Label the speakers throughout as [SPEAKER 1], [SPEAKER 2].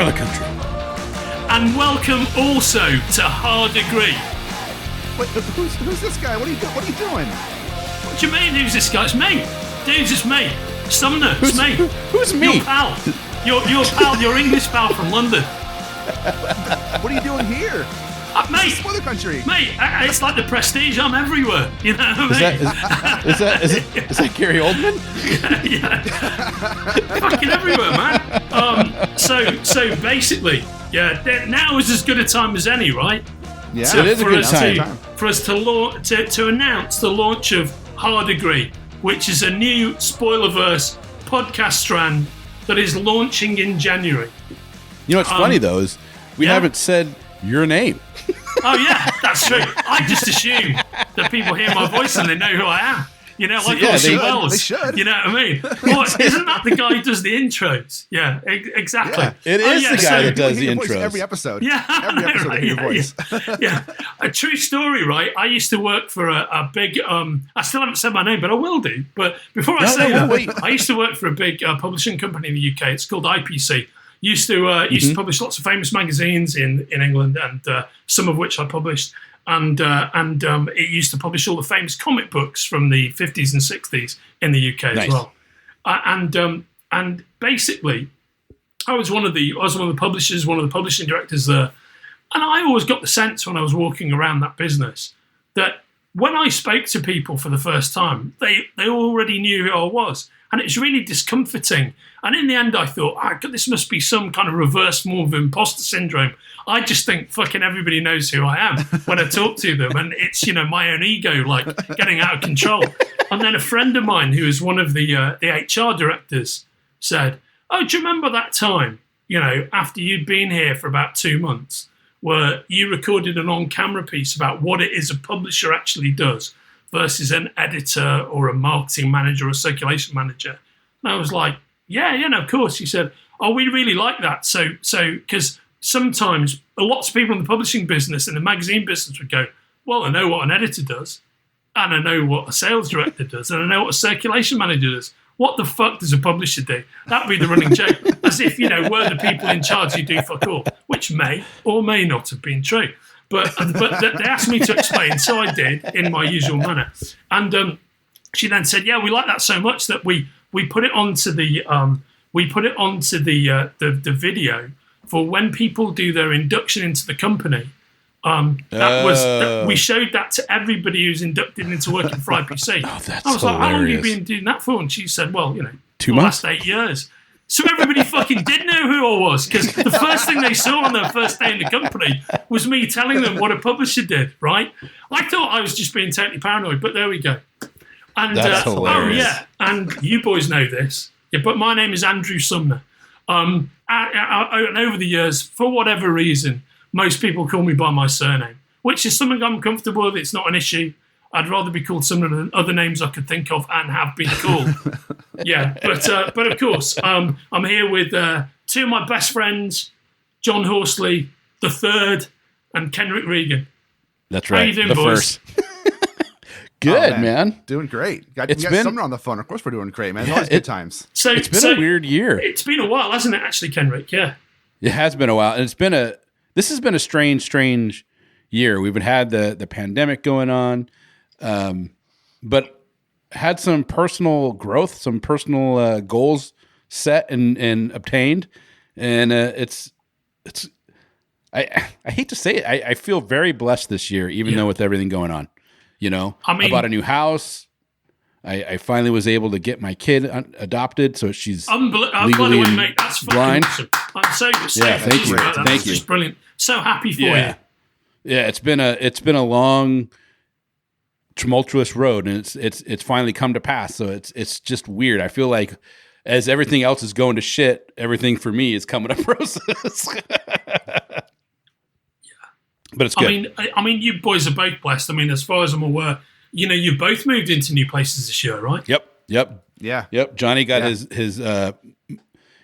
[SPEAKER 1] Spoiler Country.
[SPEAKER 2] And welcome also to Hard Degree.
[SPEAKER 3] Wait, who's this guy? What are you doing?
[SPEAKER 2] What do you mean, who's this guy? It's me. Dudes, it's me. Sumner, it's me.
[SPEAKER 1] Who's me?
[SPEAKER 2] Your pal. Your pal, your English pal from London.
[SPEAKER 3] What are you doing here?
[SPEAKER 2] Mate,
[SPEAKER 3] Spoiler Country.
[SPEAKER 2] Mate, it's like the Prestige. I'm everywhere. You know what I mean?
[SPEAKER 1] Is that Gary Oldman?
[SPEAKER 2] Yeah. Fucking everywhere, man. So basically, yeah, now is as good a time as any, right?
[SPEAKER 3] Yeah,
[SPEAKER 1] it is a good time.
[SPEAKER 2] For us to announce the launch of Hard Degree, which is a new Spoilerverse podcast strand that is launching in January.
[SPEAKER 1] You know what's funny though is we haven't said your name.
[SPEAKER 2] Oh yeah, that's true. I just assume that people hear my voice and they know who I am. You know, like Orson Welles.
[SPEAKER 3] They should.
[SPEAKER 2] You know what I mean? Well, isn't that the guy who does the intros? Yeah, exactly.
[SPEAKER 3] Yeah.
[SPEAKER 1] It is the guy that does the intros.
[SPEAKER 3] Every episode.
[SPEAKER 2] Yeah,
[SPEAKER 3] Every episode
[SPEAKER 2] right,
[SPEAKER 3] I hear your voice.
[SPEAKER 2] Yeah. A true story, right? I used to work for a big. I still haven't said my name, but I will do. But before I say that, I used to work for a big publishing company in the UK. It's called IPC. Used to publish lots of famous magazines in England, and some of which I published. And it used to publish all the famous comic books from the 50s and 60s in the UK as well. And basically, I was one of the publishers, one of the publishing directors there. And I always got the sense when I was walking around that business that when I spoke to people for the first time, they already knew who I was. And it's really discomforting. And in the end, I thought, this must be some kind of reverse form of imposter syndrome. I just think fucking everybody knows who I am when I talk to them. And it's, my own ego, like, getting out of control. And then a friend of mine who was one of the HR directors said, do you remember that time, after you'd been here for about 2 months, where you recorded an on-camera piece about what it is a publisher actually does versus an editor or a marketing manager or a circulation manager? And I was like, yeah, of course. He said, we really like that. So, because sometimes lots of people in the publishing business and the magazine business would go, well, I know what an editor does, and I know what a sales director does, and I know what a circulation manager does. What the fuck does a publisher do? That'd be the running joke. As if, we're the people in charge who do fuck all, which may or may not have been true. But they asked me to explain, so I did in my usual manner. And she then said, "Yeah, we like that so much that we put it onto the the video for when people do their induction into the company. We showed that to everybody who's inducted into working for IPC.
[SPEAKER 1] That's
[SPEAKER 2] I was like, how long have you
[SPEAKER 1] hilarious.
[SPEAKER 2] been doing that for? And she said, well,
[SPEAKER 1] 2
[SPEAKER 2] the
[SPEAKER 1] months.
[SPEAKER 2] last 8 years. So everybody fucking did know who I was, because the first thing they saw on their first day in the company was me telling them what a publisher did, right? I thought I was just being totally paranoid, but there we go. And
[SPEAKER 1] That's hilarious.
[SPEAKER 2] and you boys know this, but my name is Andrew Sumner. And over the years, for whatever reason, most people call me by my surname, which is something I'm comfortable with. It's not an issue. I'd rather be called Sumner than other names I could think of and have been called. Yeah, but of course, I'm here with two of my best friends, John Horsley the third and Kenric Regan.
[SPEAKER 1] That's right.
[SPEAKER 2] How you doing,
[SPEAKER 1] the
[SPEAKER 2] boys?
[SPEAKER 1] First. Good, man.
[SPEAKER 3] Doing great. We got Sumner on the phone. Of course we're doing great, man. Always good times.
[SPEAKER 2] So
[SPEAKER 1] It's been a weird year.
[SPEAKER 2] It's been a while, hasn't it, actually, Kenric? Yeah.
[SPEAKER 1] It has been a while. And this has been a strange year. We've had the pandemic going on, but had some personal growth, some personal goals set and obtained. And I hate to say it. I feel very blessed this year, even though with everything going on. I bought a new house. I finally was able to get my kid adopted, so she's
[SPEAKER 2] unbelievable.
[SPEAKER 1] legally
[SPEAKER 2] By the way, mate, that's fucking
[SPEAKER 1] blind.
[SPEAKER 2] awesome. I'm so
[SPEAKER 1] thank you.
[SPEAKER 2] That's
[SPEAKER 1] Thank you.
[SPEAKER 2] just brilliant. So happy for you.
[SPEAKER 1] Yeah, it's been a long, tumultuous road, and it's finally come to pass. So it's just weird. I feel like as everything else is going to shit, everything for me is coming up roses. But it's good.
[SPEAKER 2] I mean, you boys are both blessed. I mean, as far as I'm aware, you've both moved into new places this year, right?
[SPEAKER 1] Yep.
[SPEAKER 3] Yeah.
[SPEAKER 1] Yep. Johnny got his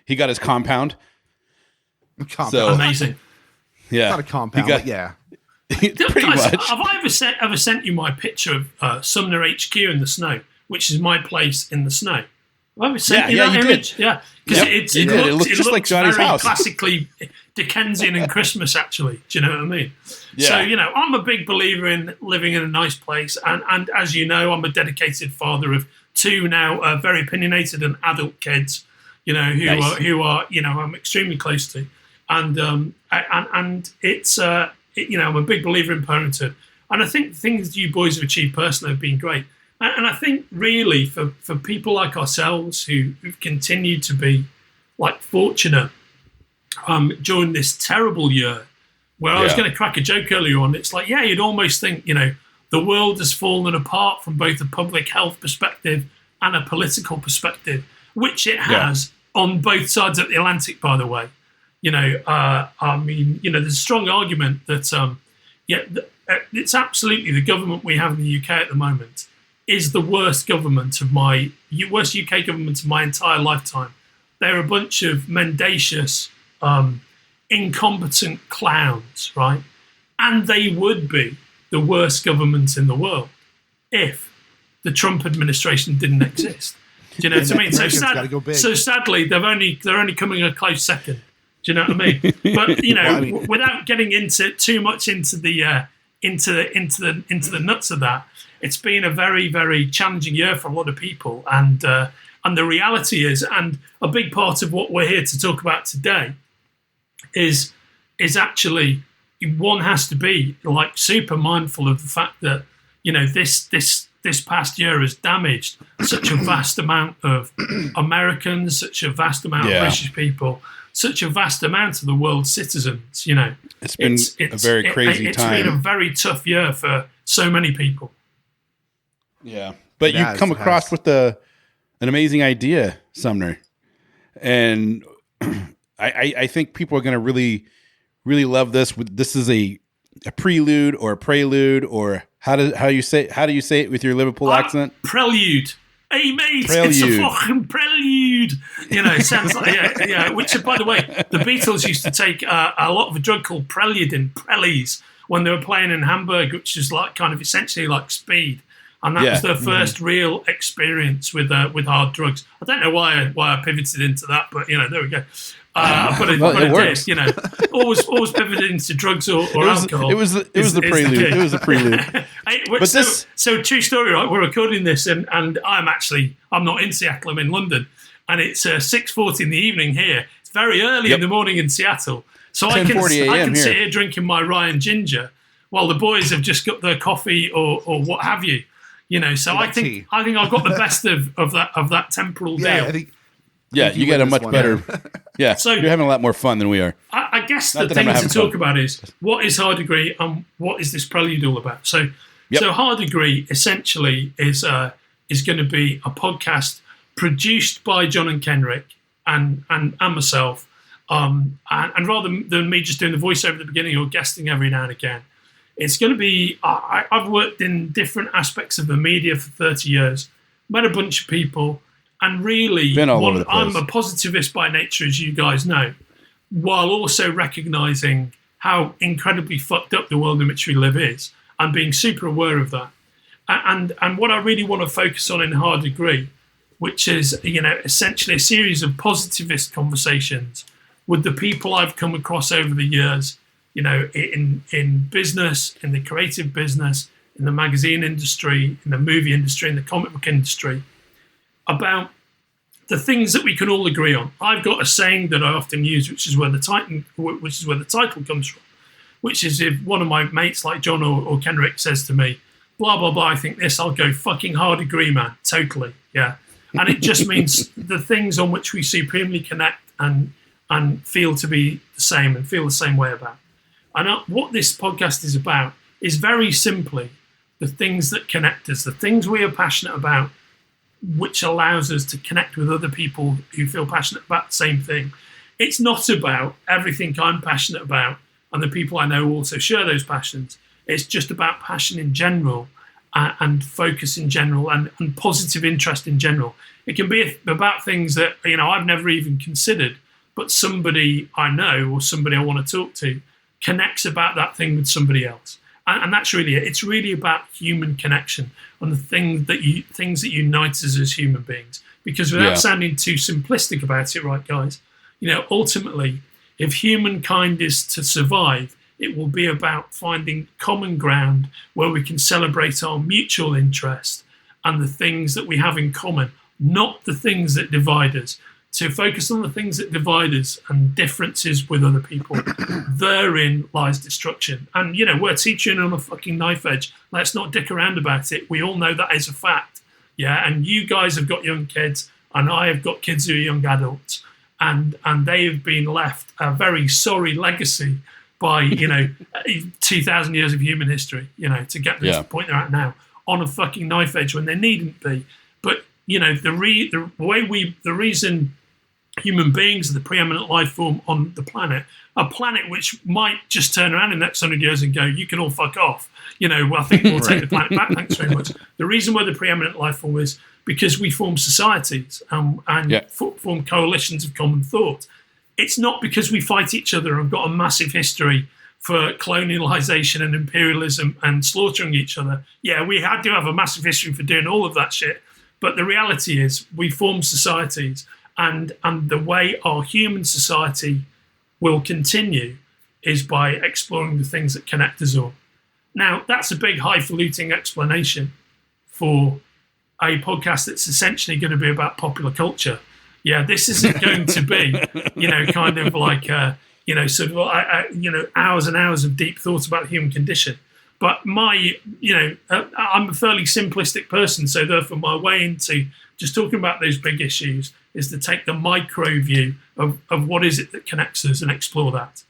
[SPEAKER 1] he got his compound. So,
[SPEAKER 2] amazing.
[SPEAKER 1] Yeah.
[SPEAKER 3] Not a compound, but yeah.
[SPEAKER 1] Pretty
[SPEAKER 2] Guys,
[SPEAKER 1] much.
[SPEAKER 2] have I ever sent you my picture of Sumner HQ in the snow, which is my place in the snow? Well, that image? Yeah, because
[SPEAKER 1] it looks just like Johnny's house.
[SPEAKER 2] Classically Dickensian in Christmas, actually. Do you know what I mean? Yeah. So, I'm a big believer in living in a nice place. And as you know, I'm a dedicated father of 2 now very opinionated and adult kids, who are I'm extremely close to. And it's, I'm a big believer in parenthood. And I think the things you boys have achieved personally have been great. And I think really for people like ourselves who've continued to be fortunate during this terrible year, where I was going to crack a joke earlier on, it's you'd almost think, the world has fallen apart from both a public health perspective and a political perspective, which it has on both sides of the Atlantic, by the way. There's a strong argument that, it's absolutely the government we have in the UK at the moment is the worst UK government of my entire lifetime. They're a bunch of mendacious, incompetent clowns, right? And they would be the worst government in the world if the Trump administration didn't exist. Do you know what I mean? So sadly, they're only coming a close second. Do you know what I mean? But without getting into too much into the nuts of that, it's been a very, very challenging year for a lot of people, and the reality is, and a big part of what we're here to talk about today, is actually one has to be super mindful of the fact that this past year has damaged such a vast amount of Americans, such a vast amount of British people, such a vast amount of the world's citizens.
[SPEAKER 1] It's been a very crazy time.
[SPEAKER 2] It's been a very tough year for so many people.
[SPEAKER 1] Yeah, but you come across with an amazing idea, Sumner, and I think people are going to really, really love this. This is a prelude or a prelude, or how do you say it with your Liverpool accent?
[SPEAKER 2] Prelude. Hey mate, It's a fucking prelude. It sounds like Which, by the way, the Beatles used to take a lot of a drug called Prelude in Prellies when they were playing in Hamburg, which is essentially like speed. And that was their first real experience with hard drugs. I don't know why I pivoted into that, but there we go. But it works. Did, always pivoted into drugs or alcohol.
[SPEAKER 1] It was the prelude. It was the prelude.
[SPEAKER 2] So true story, right? We're recording this, and I'm not in Seattle. I'm in London, and it's 6:40 in the evening here. It's very early in the morning in Seattle, so I can sit here drinking my rye and ginger while the boys have just got their coffee or what have you. So I think I've got the best of that temporal deal.
[SPEAKER 1] You get a much better. Yeah, so you're having a lot more fun than we are.
[SPEAKER 2] I guess the thing to talk about is what is Hard Degree and what is this prelude all about. So Hard Degree essentially is going to be a podcast produced by John and Kenric and myself. And rather than me just doing the voiceover at the beginning or guesting every now and again, it's going to be. I've worked in different aspects of the media for 30 years, met a bunch of people. And really, I'm a positivist by nature, as you guys know, while also recognising how incredibly fucked up the world in which we live is, and being super aware of that. And what I really want to focus on in Hard Degree, which is essentially a series of positivist conversations with the people I've come across over the years, in business, in the creative business, in the magazine industry, in the movie industry, in the comic book industry, about the things that we can all agree on. I've got a saying that I often use, which is where the title comes from, which is if one of my mates like John or Kenric says to me, blah, blah, blah, I think this, I'll go fucking hard agree, man. Totally. Yeah. And it just means the things on which we supremely connect and feel to be the same and feel the same way about. And what this podcast is about is very simply the things that connect us, the things we are passionate about, which allows us to connect with other people who feel passionate about the same thing. It's not about everything I'm passionate about and the people I know also share those passions. It's just about passion in general and focus in general and positive interest in general. It can be about things that I've never even considered, but somebody I know or somebody I want to talk to connects about that thing with somebody else. And that's really it. It's really about human connection and the things that unite us as human beings. Because without sounding too simplistic about it, right, guys, ultimately, if humankind is to survive, it will be about finding common ground where we can celebrate our mutual interest and the things that we have in common, not the things that divide us. To focus on the things that divide us and differences with other people, therein lies destruction. And, we're teaching on a fucking knife edge. Let's not dick around about it. We all know that is a fact. Yeah, and you guys have got young kids, and I have got kids who are young adults, and they have been left a very sorry legacy by, 2,000 years of human history, to get them to the point they're at now, on a fucking knife edge when they needn't be. But, the reason human beings are the preeminent life form on the planet, a planet which might just turn around in the next 100 years and go, you can all fuck off. I think we'll take the planet back, thanks very much. The reason we're the preeminent life form is because we form societies and form coalitions of common thought. It's not because we fight each other and have got a massive history for colonialization and imperialism and slaughtering each other. Yeah, we do have a massive history for doing all of that shit. But the reality is we form societies, and the way our human society will continue is by exploring the things that connect us all. Now, that's a big highfalutin explanation for a podcast that's essentially going to be about popular culture. Yeah, this isn't going to be, kind of like, hours and hours of deep thought about the human condition. But I'm a fairly simplistic person, so therefore my way into just talking about those big issues is to take the micro view of what is it that connects us and explore that.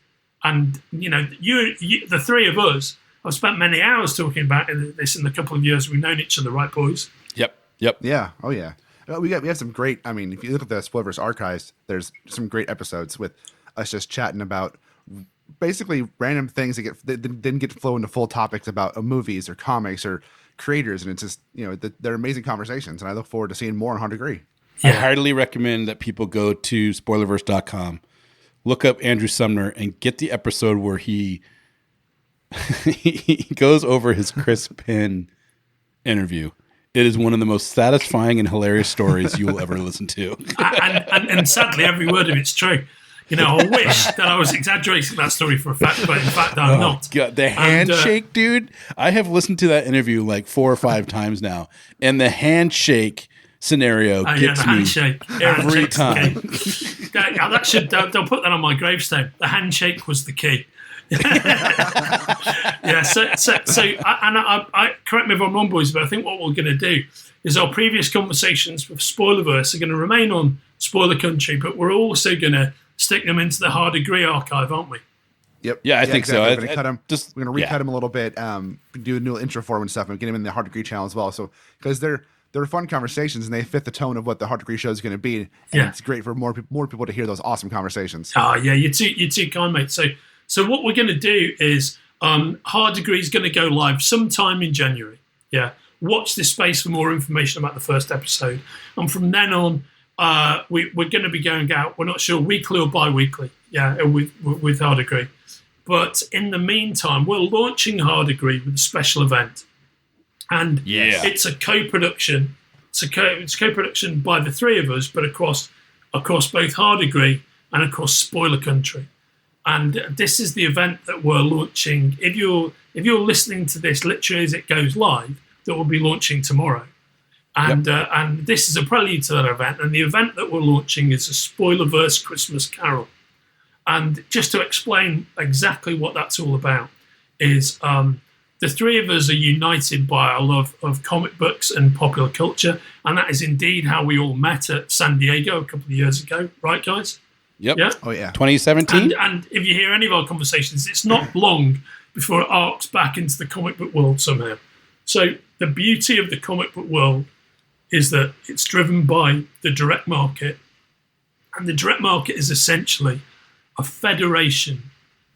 [SPEAKER 2] And, you, the three of us, I've spent many hours talking about this in the couple of years we've known each other, right, boys?
[SPEAKER 1] Yep.
[SPEAKER 3] Yeah. Oh, yeah. We have some great, if you look at the Spoilerverse archives, there's some great episodes with us just chatting about basically random things that didn't get to flow into full topics about movies or comics or creators. And it's just, they're amazing conversations. And I look forward to seeing more on 100 Degree.
[SPEAKER 1] I highly recommend that people go to spoilerverse.com, look up Andrew Sumner, and get the episode where he goes over his Chris Penn interview. It is one of the most satisfying and hilarious stories you will ever listen to.
[SPEAKER 2] and sadly, every word of it's true. I wish that I was exaggerating that story for a fact, but in fact, I'm not.
[SPEAKER 1] God, the handshake, dude. I have listened to that interview like 4 or 5 times now, and the handshake scenario gets me every time.
[SPEAKER 2] They'll put that on my gravestone. The handshake was the key. Yeah. So, I correct me if I'm wrong, boys, but I think what we're going to do is our previous conversations with Spoilerverse are going to remain on Spoiler Country, but we're also going to stick them into the Hard Degree archive, aren't we?
[SPEAKER 3] Yep.
[SPEAKER 1] Yeah, I think
[SPEAKER 3] exactly.
[SPEAKER 1] so.
[SPEAKER 3] We're going to recut them a little bit, do a new intro for them and stuff, and get them in the Hard Degree channel as well. So because they're fun conversations and they fit the tone of what the Hard Degree show is going to be, and it's great for more people to hear those awesome conversations.
[SPEAKER 2] Oh yeah, you're too kind, mate. So what we're going to do is Hard Degree is going to go live sometime in January. Yeah, watch this space for more information about the first episode, and from then on, we're going to be going out. We're not sure weekly or bi-weekly. Yeah, with Hard Degree. But in the meantime, we're launching Hard Degree with a special event, and it's a co-production. It's a co-production by the three of us, but across both Hard Degree and across Spoiler Country. And this is the event that we're launching. If you're listening to this literally as it goes live, that will be launching tomorrow. And and this is a prelude to that event. And the event that we're launching is A Spoilerverse Christmas Carol. And just to explain exactly what that's all about is the three of us are united by our love of comic books and popular culture. And that is indeed how we all met at San Diego a couple of years ago. Right, guys?
[SPEAKER 1] Yep.
[SPEAKER 2] Yeah?
[SPEAKER 3] Oh, yeah.
[SPEAKER 1] 2017.
[SPEAKER 2] And if you hear any of our conversations, it's not long before it arcs back into the comic book world somehow. So the beauty of the comic book world is that it's driven by the direct market. And the direct market is essentially a federation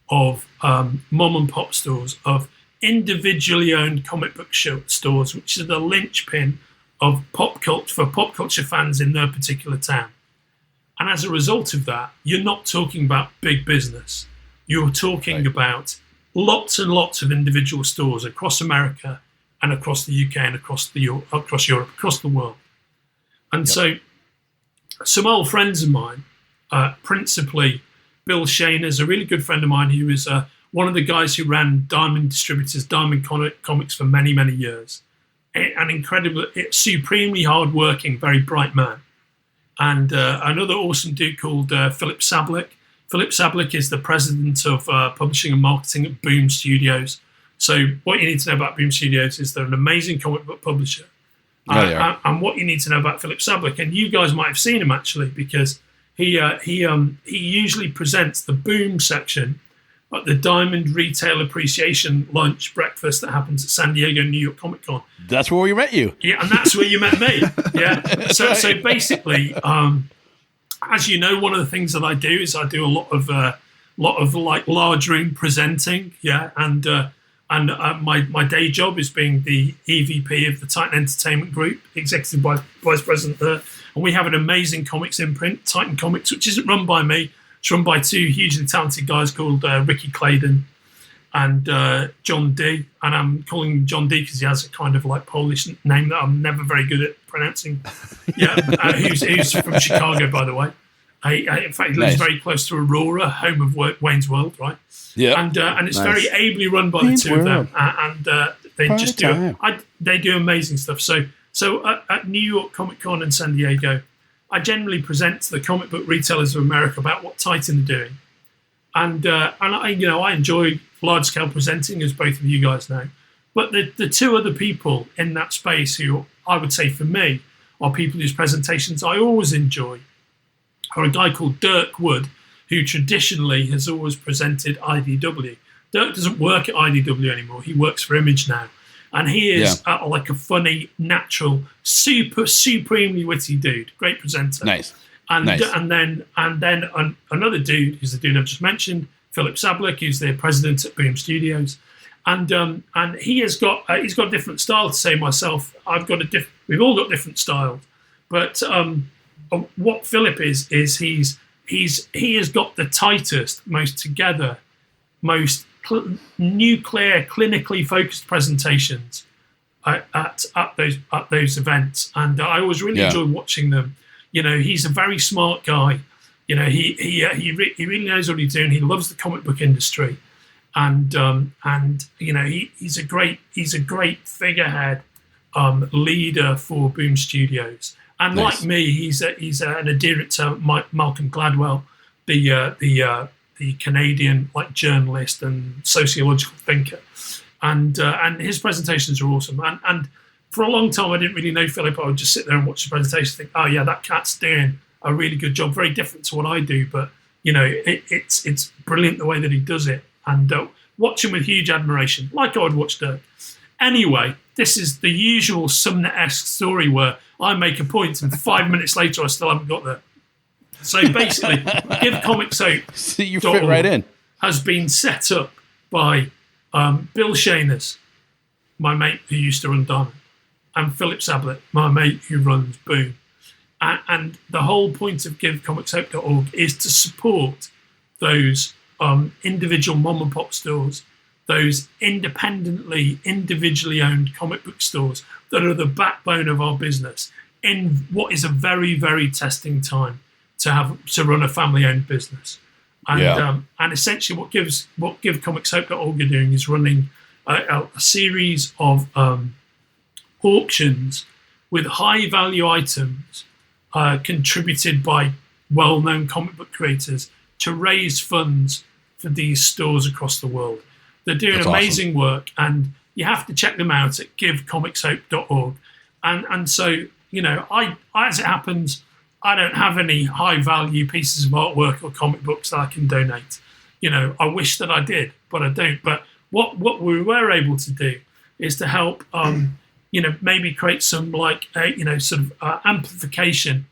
[SPEAKER 2] of mom and pop stores, of individually owned comic book stores, which are the linchpin of pop culture fans in their particular town. And as a result of that, you're not talking about big business. You're talking about lots and lots of individual stores across America and across the UK and across Europe, across the world. And so some old friends of mine, principally Bill Shaner's a really good friend of mine who was one of the guys who ran Diamond Distributors, Diamond Comics for many, many years. An incredible, supremely hard-working, very bright man. And another awesome dude called Philip Sablick. Philip Sablick is the president of publishing and marketing at Boom Studios. So what you need to know about Boom Studios is they're an amazing comic book publisher. And what you need to know about Philip Sablick, and you guys might have seen him actually, because he usually presents the Boom section at the Diamond Retail Appreciation Lunch Breakfast that happens at San Diego New York Comic Con.
[SPEAKER 1] That's where we met you.
[SPEAKER 2] Yeah, and that's where you met me. Yeah. So basically, as you know, one of the things that I do is I do a lot of like large room presenting. Yeah, and my day job is being the EVP of the Titan Entertainment Group, Executive Vice President there. And we have an amazing comics imprint, Titan Comics, which isn't run by me. It's run by two hugely talented guys called Ricky Claydon and John D. And I'm calling him John D because he has a kind of like Polish name that I'm never very good at pronouncing. Yeah, who's from Chicago, by the way. In fact, he lives very close to Aurora, home of Wayne's World, right?
[SPEAKER 1] Yeah,
[SPEAKER 2] and it's very ably run by the two of them, and they just they do amazing stuff. So at New York Comic Con and San Diego, I generally present to the comic book retailers of America about what Titan are doing, and I enjoy large scale presenting, as both of you guys know. But the two other people in that space who I would say for me are people whose presentations I always enjoy are a guy called Dirk Wood, who traditionally has always presented IDW. Dirk doesn't work at IDW anymore. He works for Image now. And he is like a funny, natural, supremely witty dude. Great presenter.
[SPEAKER 1] Nice.
[SPEAKER 2] And then another dude, who's the dude I've just mentioned, Philip Sablick, who's the president at Boom Studios. And he has got he's got a different style, to say myself. We've all got different styles. But what Philip is he has got the tightest, most together, most nuclear, clinically focused presentations at those events, and I always really enjoy watching them. You know, he's a very smart guy. You know, he really knows what he's doing. He loves the comic book industry, and you know, he's a great figurehead leader for Boom Studios. And like me, he's an adherent to Malcolm Gladwell, the Canadian like journalist and sociological thinker, and his presentations are awesome. And for a long time, I didn't really know Philip. I would just sit there and watch the presentation, and think, oh yeah, that cat's doing a really good job. Very different to what I do, but you know, it's brilliant the way that he does it. And watch him with huge admiration, like I would watch Dirk. Anyway, this is the usual Sumner-esque story where I make a point and 5 minutes later I still haven't got there. So basically, Give Comics Hope
[SPEAKER 1] you fit right in.
[SPEAKER 2] Has been set up by Bill Shaners, my mate who used to run Diamond, and Philip Sablick, my mate who runs Boom. And the whole point of GiveComicsHope.org is to support those individual mom and pop stores, those individually owned comic book stores that are the backbone of our business in what is a very, very testing time to run a family-owned business. And essentially what GiveComicsHope.org are doing is running a series of auctions with high-value items contributed by well-known comic book creators to raise funds for these stores across the world. They're doing amazing work, and you have to check them out at GiveComicsHope.org. And so, you know, I as it happens, I don't have any high-value pieces of artwork or comic books that I can donate. You know, I wish that I did, but I don't. But what we were able to do is to help, you know, maybe create some like, sort of amplification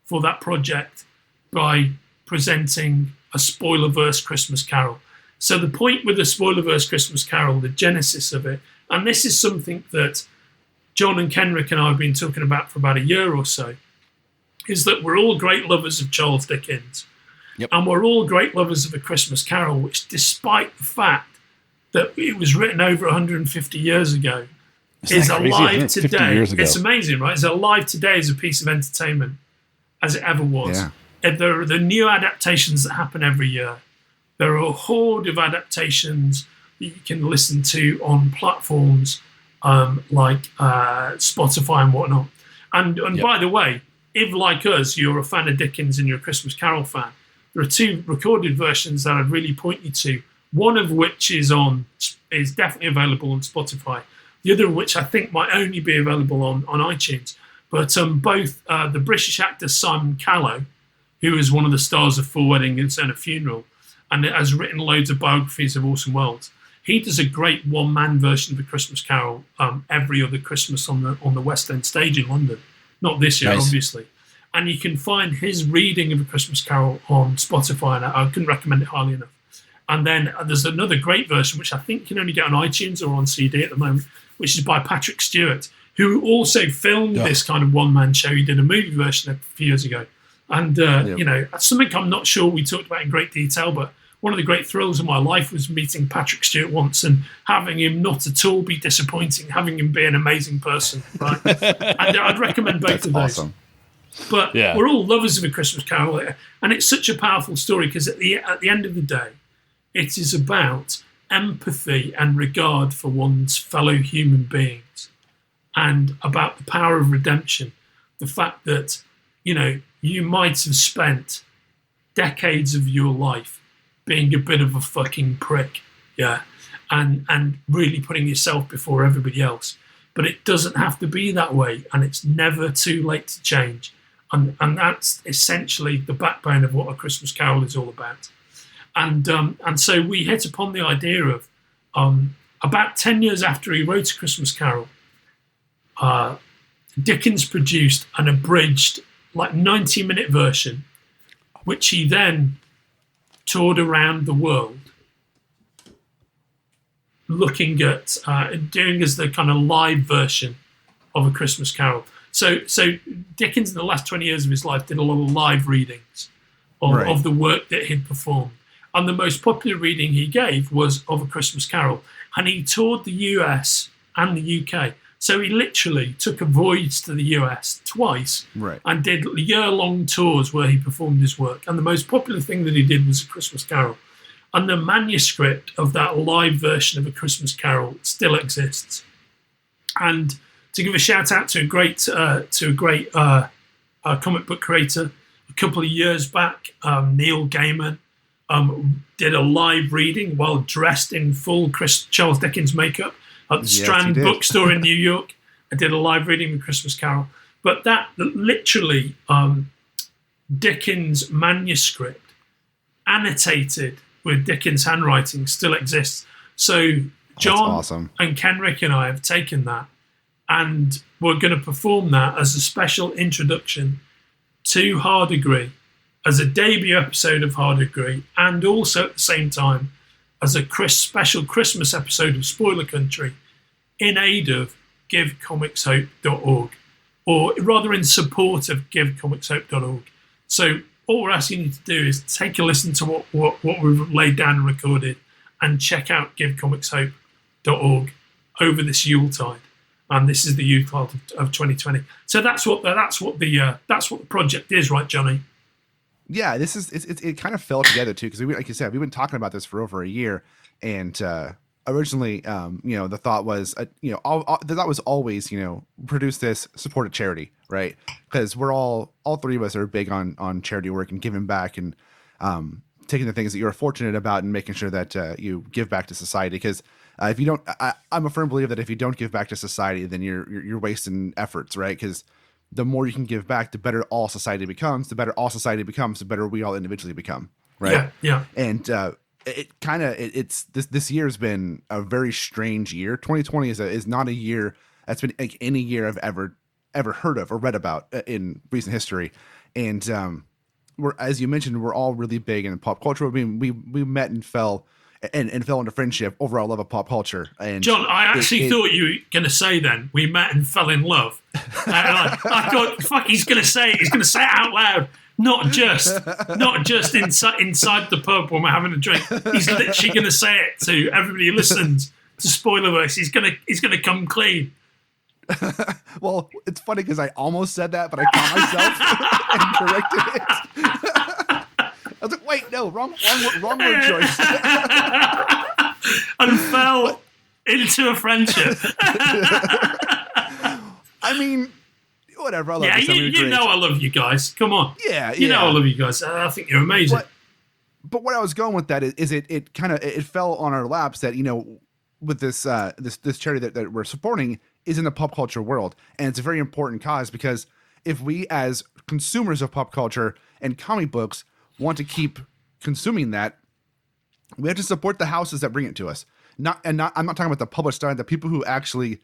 [SPEAKER 2] for that project by presenting A Spoilerverse Christmas Carol. So the point with the Spoilerverse Christmas Carol, the genesis of it, and this is something that John and Kenric and I have been talking about for about a year or so, is that we're all great lovers of Charles Dickens.
[SPEAKER 1] Yep.
[SPEAKER 2] And we're all great lovers of A Christmas Carol, which despite the fact that it was written over 150 years ago, is alive today. It's amazing, right? It's alive today as a piece of entertainment. as it ever was.
[SPEAKER 3] Yeah.
[SPEAKER 2] And there are the new adaptations that happen every year. There are a horde of adaptations that you can listen to on platforms like Spotify and whatnot. And by the way, if, like us, you're a fan of Dickens and you're a Christmas Carol fan, there are 2 recorded versions that I'd really point you to. One of which is definitely available on Spotify. The other of which I think might only be available on iTunes. But both the British actor Simon Callow, who is one of the stars of Four Weddings and a Funeral, and has written loads of biographies of Orson Welles. He does a great one-man version of A Christmas Carol every other Christmas on the West End stage in London. Not this year, obviously. And you can find his reading of A Christmas Carol on Spotify, and I couldn't recommend it highly enough. And then there's another great version, which I think you can only get on iTunes or on CD at the moment, which is by Patrick Stewart, who also filmed this kind of one-man show. He did a movie version a few years ago. And, that's something I'm not sure we talked about in great detail, but one of the great thrills of my life was meeting Patrick Stewart once and having him not at all be disappointing, having him be an amazing person. Right? And I'd recommend both of those. Awesome. But we're all lovers of A Christmas Carol here. And it's such a powerful story because at the end of the day, it is about empathy and regard for one's fellow human beings and about the power of redemption. The fact that, you might have spent decades of your life being a bit of a fucking prick, and really putting yourself before everybody else. But it doesn't have to be that way, and it's never too late to change. And that's essentially the backbone of what A Christmas Carol is all about. And so we hit upon the idea of about 10 years after he wrote A Christmas Carol, Dickens produced an abridged, 90-minute version, which he then toured around the world, looking at doing as the kind of live version of A Christmas Carol. So Dickens, in the last 20 years of his life, did a lot of live readings of the work that he'd performed. And the most popular reading he gave was of A Christmas Carol. And he toured the US and the UK. So he literally took a voyage to the US twice and did year-long tours where he performed his work. And the most popular thing that he did was A Christmas Carol. And the manuscript of that live version of A Christmas Carol still exists. And to give a shout-out to a great comic book creator, a couple of years back, Neil Gaiman, did a live reading while dressed in full Charles Dickens makeup at the Strand bookstore in New York. I did a live reading of Christmas Carol. But that literally Dickens' manuscript, annotated with Dickens' handwriting, still exists. So John and Kenric and I have taken that, and we're going to perform that as a special introduction to Hard Degree, as a debut episode of Hard Degree, and also at the same time as a special Christmas episode of Spoiler Country in aid of GiveComicsHope.org, or rather in support of GiveComicsHope.org. So all we're asking you to do is take a listen to what we've laid down and recorded, and check out GiveComicsHope.org over this Yuletide. And this is the Yuletide of 2020. So that's what the project is, right, Johnny?
[SPEAKER 3] Yeah, it kind of fell together too, because like you said, we've been talking about this for over a year, and originally, the thought was, the thought was always, produce this, support a charity, right? Because we're all three of us are big on charity work and giving back, and taking the things that you're fortunate about and making sure that you give back to society. Because if you don't, I'm a firm believer that if you don't give back to society, then you're wasting efforts, right? Because the more you can give back, the better all society becomes. The better all society becomes, the better we all individually become, right?
[SPEAKER 2] Yeah.
[SPEAKER 3] And this year has been a very strange year. 2020 is not a year that's been like any year I've ever heard of or read about in recent history. And we're, as you mentioned, we're all really big in pop culture. I mean, we met and fell into friendship over our love of pop culture. And
[SPEAKER 2] John, I actually thought you were going to say then we met and fell in love. I thought, fuck, he's going to say it out loud. Not just inside the pub when we're having a drink. He's literally going to say it to everybody who listens to Spoilerverse. He's going to come clean.
[SPEAKER 3] Well, it's funny because I almost said that, but I caught myself and corrected it. I was like, wait, no, wrong word choice.
[SPEAKER 2] And fell into a friendship.
[SPEAKER 3] I mean, whatever. I love
[SPEAKER 2] you know I love you guys. Come on.
[SPEAKER 3] Yeah.
[SPEAKER 2] You know I love you guys. I think you're amazing.
[SPEAKER 3] But where I was going with that is it kind of fell on our laps that, you know, with this this charity that we're supporting is in the pop culture world. And it's a very important cause because if we as consumers of pop culture and comic books want to keep consuming that, we have to support the houses that bring it to us. I'm not talking about the published side, the people who actually,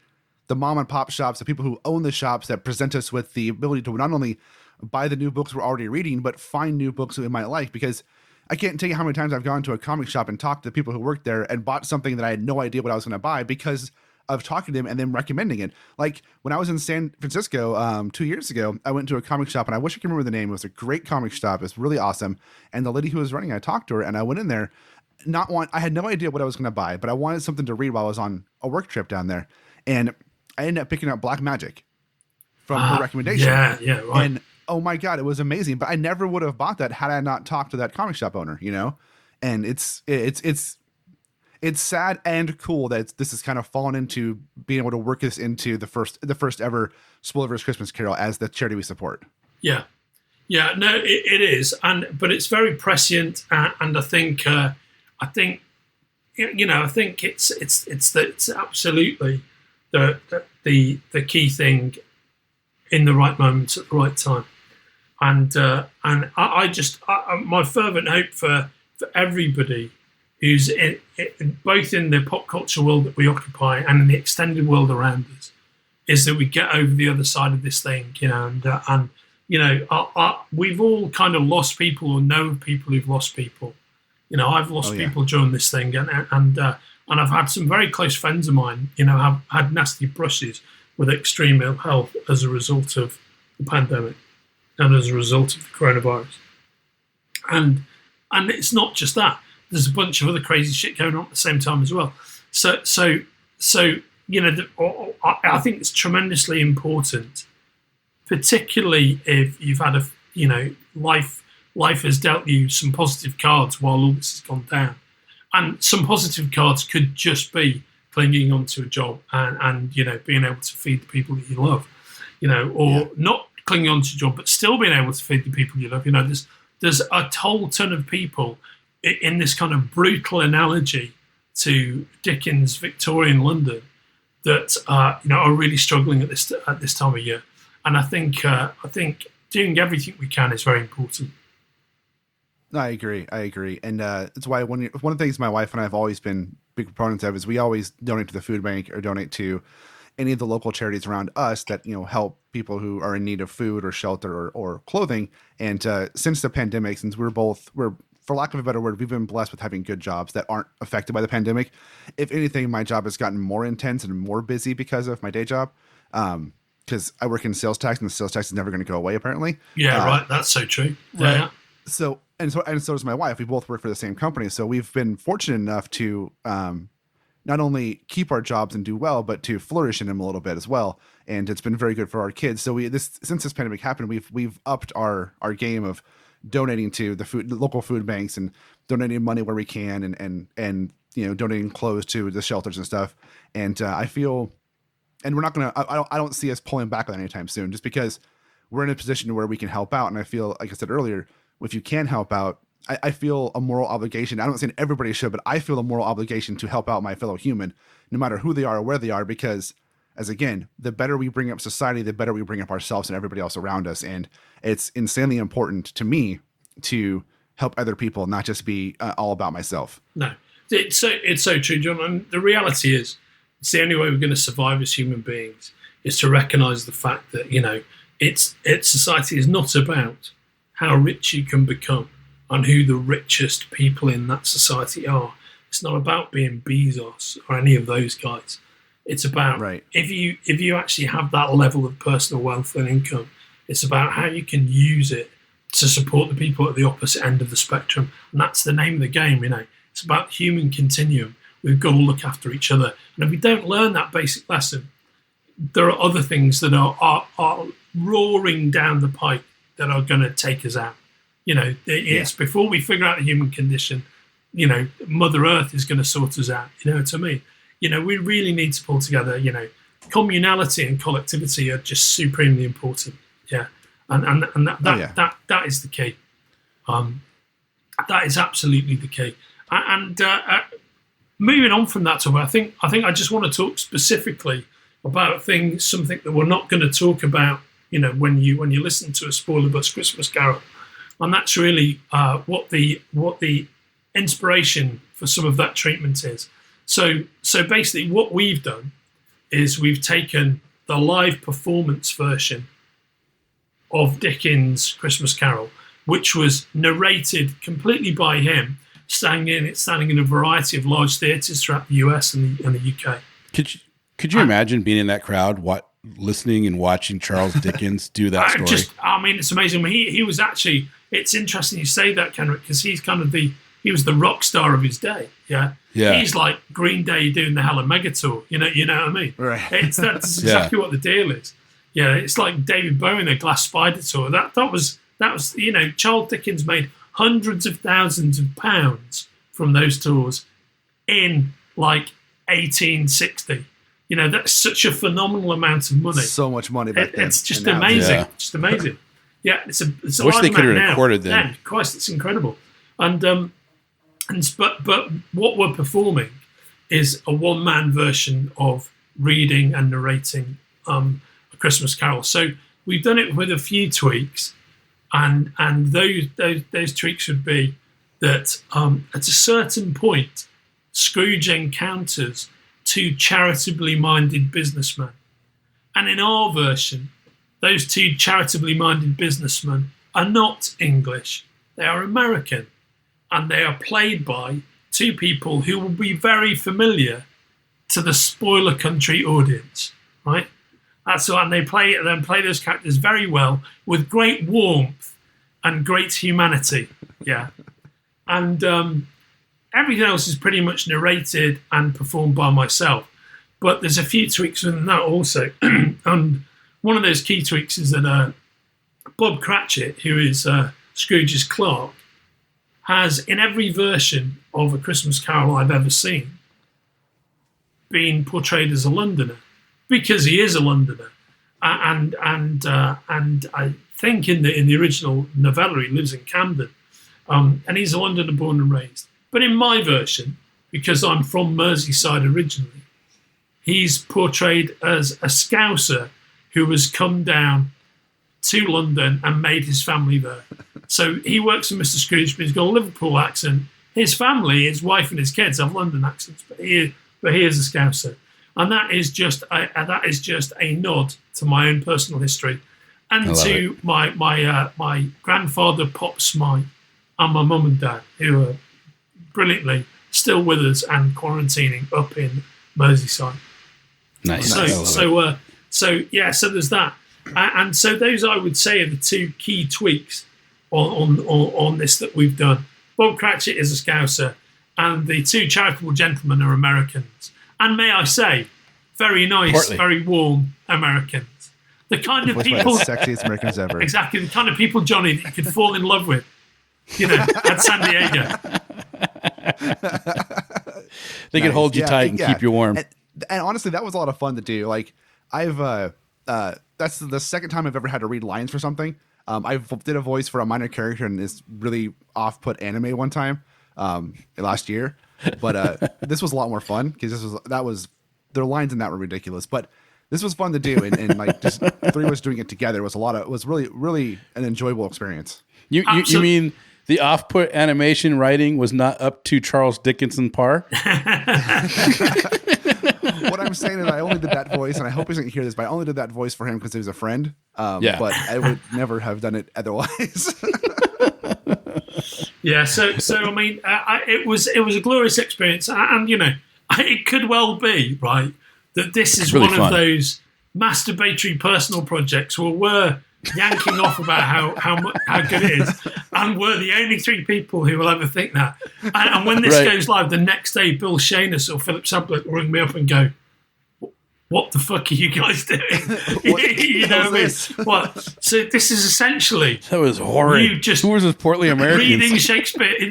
[SPEAKER 3] the mom and pop shops, the people who own the shops that present us with the ability to not only buy the new books we're already reading, but find new books that we might like. Because I can't tell you how many times I've gone to a comic shop and talked to the people who work there and bought something that I had no idea what I was going to buy because of talking to them and them recommending it. Like when I was in San Francisco 2 years ago, I went to a comic shop and I wish I could remember the name. It was a great comic shop. It was really awesome. And the lady who was running, I talked to her and I went in there. I had no idea what I was going to buy, but I wanted something to read while I was on a work trip down there. And I ended up picking up Black Magic from her recommendation.
[SPEAKER 2] Yeah, right.
[SPEAKER 3] And oh my God, it was amazing. But I never would have bought that had I not talked to that comic shop owner, you know? And it's sad and cool that this has kind of fallen into being able to work this into the first ever Spoilerverse Christmas Carol as the charity we support.
[SPEAKER 2] Yeah. Yeah, no, it is. But it's very prescient. And I think it's absolutely the key thing in the right moment at the right time. And my fervent hope for everybody who's both in the pop culture world that we occupy and in the extended world around us is that we get over the other side of this thing, you know, and you know, we've all kind of lost people or know people who've lost people. You know, I've lost people during this thing, and I've had some very close friends of mine, you know, have had nasty brushes with extreme ill health as a result of the pandemic and as a result of the coronavirus. And it's not just that. There's a bunch of other crazy shit going on at the same time as well. So you know, I think it's tremendously important, particularly if you've had life has dealt you some positive cards while all this has gone down. And some positive cards could just be clinging onto a job and you know, being able to feed the people that you love, you know, or not clinging onto a job, but still being able to feed the people you love. You know, there's a whole ton of people in this kind of brutal analogy to Dickens' Victorian London that you know, are really struggling at this time of year. And I think doing everything we can is very important.
[SPEAKER 3] I agree. And that's why one of the things my wife and I have always been big proponents of is we always donate to the food bank or donate to any of the local charities around us that, you know, help people who are in need of food or shelter or clothing. And since the pandemic, since we're for lack of a better word, we've been blessed with having good jobs that aren't affected by the pandemic. If anything, my job has gotten more intense and more busy because of my day job. Because I work in sales tax, and the sales tax is never going to go away, apparently.
[SPEAKER 2] Yeah, right. That's so true.
[SPEAKER 3] Right.
[SPEAKER 2] Yeah.
[SPEAKER 3] So does my wife. We both work for the same company, so we've been fortunate enough to not only keep our jobs and do well, but to flourish in them a little bit as well. And it's been very good for our kids. So since this pandemic happened, we've upped our game of donating to the local food banks and donating money where we can, and you know, donating clothes to the shelters and stuff. And I feel, and we're not gonna. I don't see us pulling back on that anytime soon, just because we're in a position where we can help out. And I feel, like I said earlier, if you can help out, I feel a moral obligation. I don't say everybody should, but I feel a moral obligation to help out my fellow human, no matter who they are or where they are, because as again, the better we bring up society, the better we bring up ourselves and everybody else around us. And it's insanely important to me to help other people, not just be all about myself. No,
[SPEAKER 2] it's so true, John. And the reality is, it's the only way we're going to survive as human beings is to recognize the fact that, you know, it's society is not about how rich you can become and who the richest people in that society are. It's not about being Bezos or any of those guys. It's about if you actually have that level of personal wealth and income, it's about how you can use it to support the people at the opposite end of the spectrum. And that's the name of the game, you know. It's about human continuum. We've got to look after each other. And if we don't learn that basic lesson, there are other things that are roaring down the pipe that are going to take us out. It's before we figure out the human condition, Mother Earth is going to sort us out. You know what I mean? We really need to pull together. Communality and collectivity are just supremely important. Yeah, and that is the key. That is absolutely the key. And moving on from that topic, I think I just want to talk specifically about something that we're not going to talk about. When you listen to A Spoilerverse Christmas Carol, and that's really what the inspiration for some of that treatment is. So basically, what we've done is we've taken the live performance version of Dickens' Christmas Carol, which was narrated completely by him, standing in a variety of large theatres throughout the US and the UK.
[SPEAKER 1] Could you imagine being in that crowd, listening and watching Charles Dickens do that story?
[SPEAKER 2] It's amazing. He was actually. It's interesting you say that, Kenric, because he's kind of he was the rock star of his day. Yeah. He's like Green Day doing the Helen Mega tour. You know what I mean? Right. That's exactly what the deal is. Yeah, it's like David Bowie the Glass Spider tour. That was Charles Dickens made hundreds of thousands of pounds from those tours in like 1860. That's such a phenomenal amount of money.
[SPEAKER 3] So much money back then.
[SPEAKER 2] It's just amazing. Just amazing. Yeah, it's a
[SPEAKER 1] wish they could have recorded them.
[SPEAKER 2] Yeah, Christ, it's incredible. But what we're performing is a one-man version of reading and narrating A Christmas Carol. So we've done it with a few tweaks, and those tweaks would be that at a certain point, Scrooge encounters two charitably minded businessmen, and in our version, those two charitably minded businessmen are not English; they are American. And they are played by two people who will be very familiar to the spoiler country audience, right? That's all, and they play those characters very well with great warmth and great humanity. Yeah, and everything else is pretty much narrated and performed by myself. But there's a few tweaks within that also, and one of those key tweaks is that Bob Cratchit, who is Scrooge's clerk, has, in every version of A Christmas Carol I've ever seen, been portrayed as a Londoner, because he is a Londoner, and I think in the original novella he lives in Camden, and he's a Londoner born and raised. But in my version, because I'm from Merseyside originally, he's portrayed as a Scouser who has come down to London and made his family there. So he works for Mr. Scrooge, but he's got a Liverpool accent. His family, his wife and his kids have London accents, but he is a Scouser. And that is just a nod to my own personal history, and to my grandfather Pop Smythe and my mum and dad, who are brilliantly still with us and quarantining up in Merseyside.
[SPEAKER 1] Nice.
[SPEAKER 2] So there's that. And so those, I would say, are the two key tweaks on this that we've done. Bob Cratchit is a Scouser, and the two charitable gentlemen are Americans. And may I say, very nice,
[SPEAKER 1] Portly.
[SPEAKER 2] Very warm Americans. The kind of people...
[SPEAKER 3] sexiest Americans ever.
[SPEAKER 2] Exactly, the kind of people, Johnny, that you could fall in love with, at San Diego.
[SPEAKER 1] They can hold you tight and keep you warm.
[SPEAKER 3] And honestly, that was a lot of fun to do. Like, that's the second time I've ever had to read lines for something. I did a voice for a minor character in this really off-put anime one time last year, but this was a lot more fun because their lines in that were ridiculous. But this was fun to do, and like just three of us doing it together was really an enjoyable experience.
[SPEAKER 1] You mean the off-put animation writing was not up to Charles Dickens par?
[SPEAKER 3] What I'm saying is I only did that voice, and I hope he doesn't hear this, but I only did that voice for him because he was a friend. But I would never have done it otherwise.
[SPEAKER 2] Yeah, so I mean, it was a glorious experience, and it could well be right that this is
[SPEAKER 1] really
[SPEAKER 2] one
[SPEAKER 1] fun.
[SPEAKER 2] of those masturbatory personal projects where we're yanking off about how good it is, and we're the only three people who will ever think that. And when this goes live the next day, Bill Shanus or Philip Sublett will ring me up and go, what the fuck are you guys doing?
[SPEAKER 3] You know what I mean?
[SPEAKER 2] What? So this is essentially
[SPEAKER 1] That was horrid.
[SPEAKER 2] you just
[SPEAKER 1] Who was this portly American?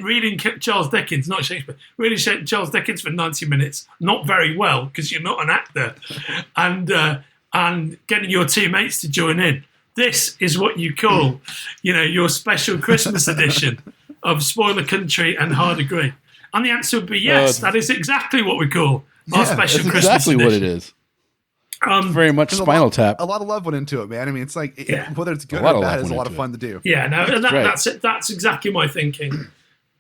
[SPEAKER 2] reading Charles Dickens, not Shakespeare, reading Charles Dickens for 90 minutes, not very well because you're not an actor, and getting your two mates to join in. This is what you call, your special Christmas edition of Spoiler Country and Hard Agree. And the answer would be yes. That is exactly what we call our special
[SPEAKER 1] That's
[SPEAKER 2] Christmas
[SPEAKER 1] exactly
[SPEAKER 2] edition.
[SPEAKER 1] what it is. Very much Spinal Tap.
[SPEAKER 3] A lot of love went into it, man. I mean, it's like whether it's good
[SPEAKER 1] lot
[SPEAKER 3] or
[SPEAKER 1] of
[SPEAKER 3] bad,
[SPEAKER 1] love
[SPEAKER 3] it's a
[SPEAKER 1] went
[SPEAKER 3] lot of
[SPEAKER 1] into
[SPEAKER 3] fun to do.
[SPEAKER 2] Yeah, no, that's it. That's exactly my thinking.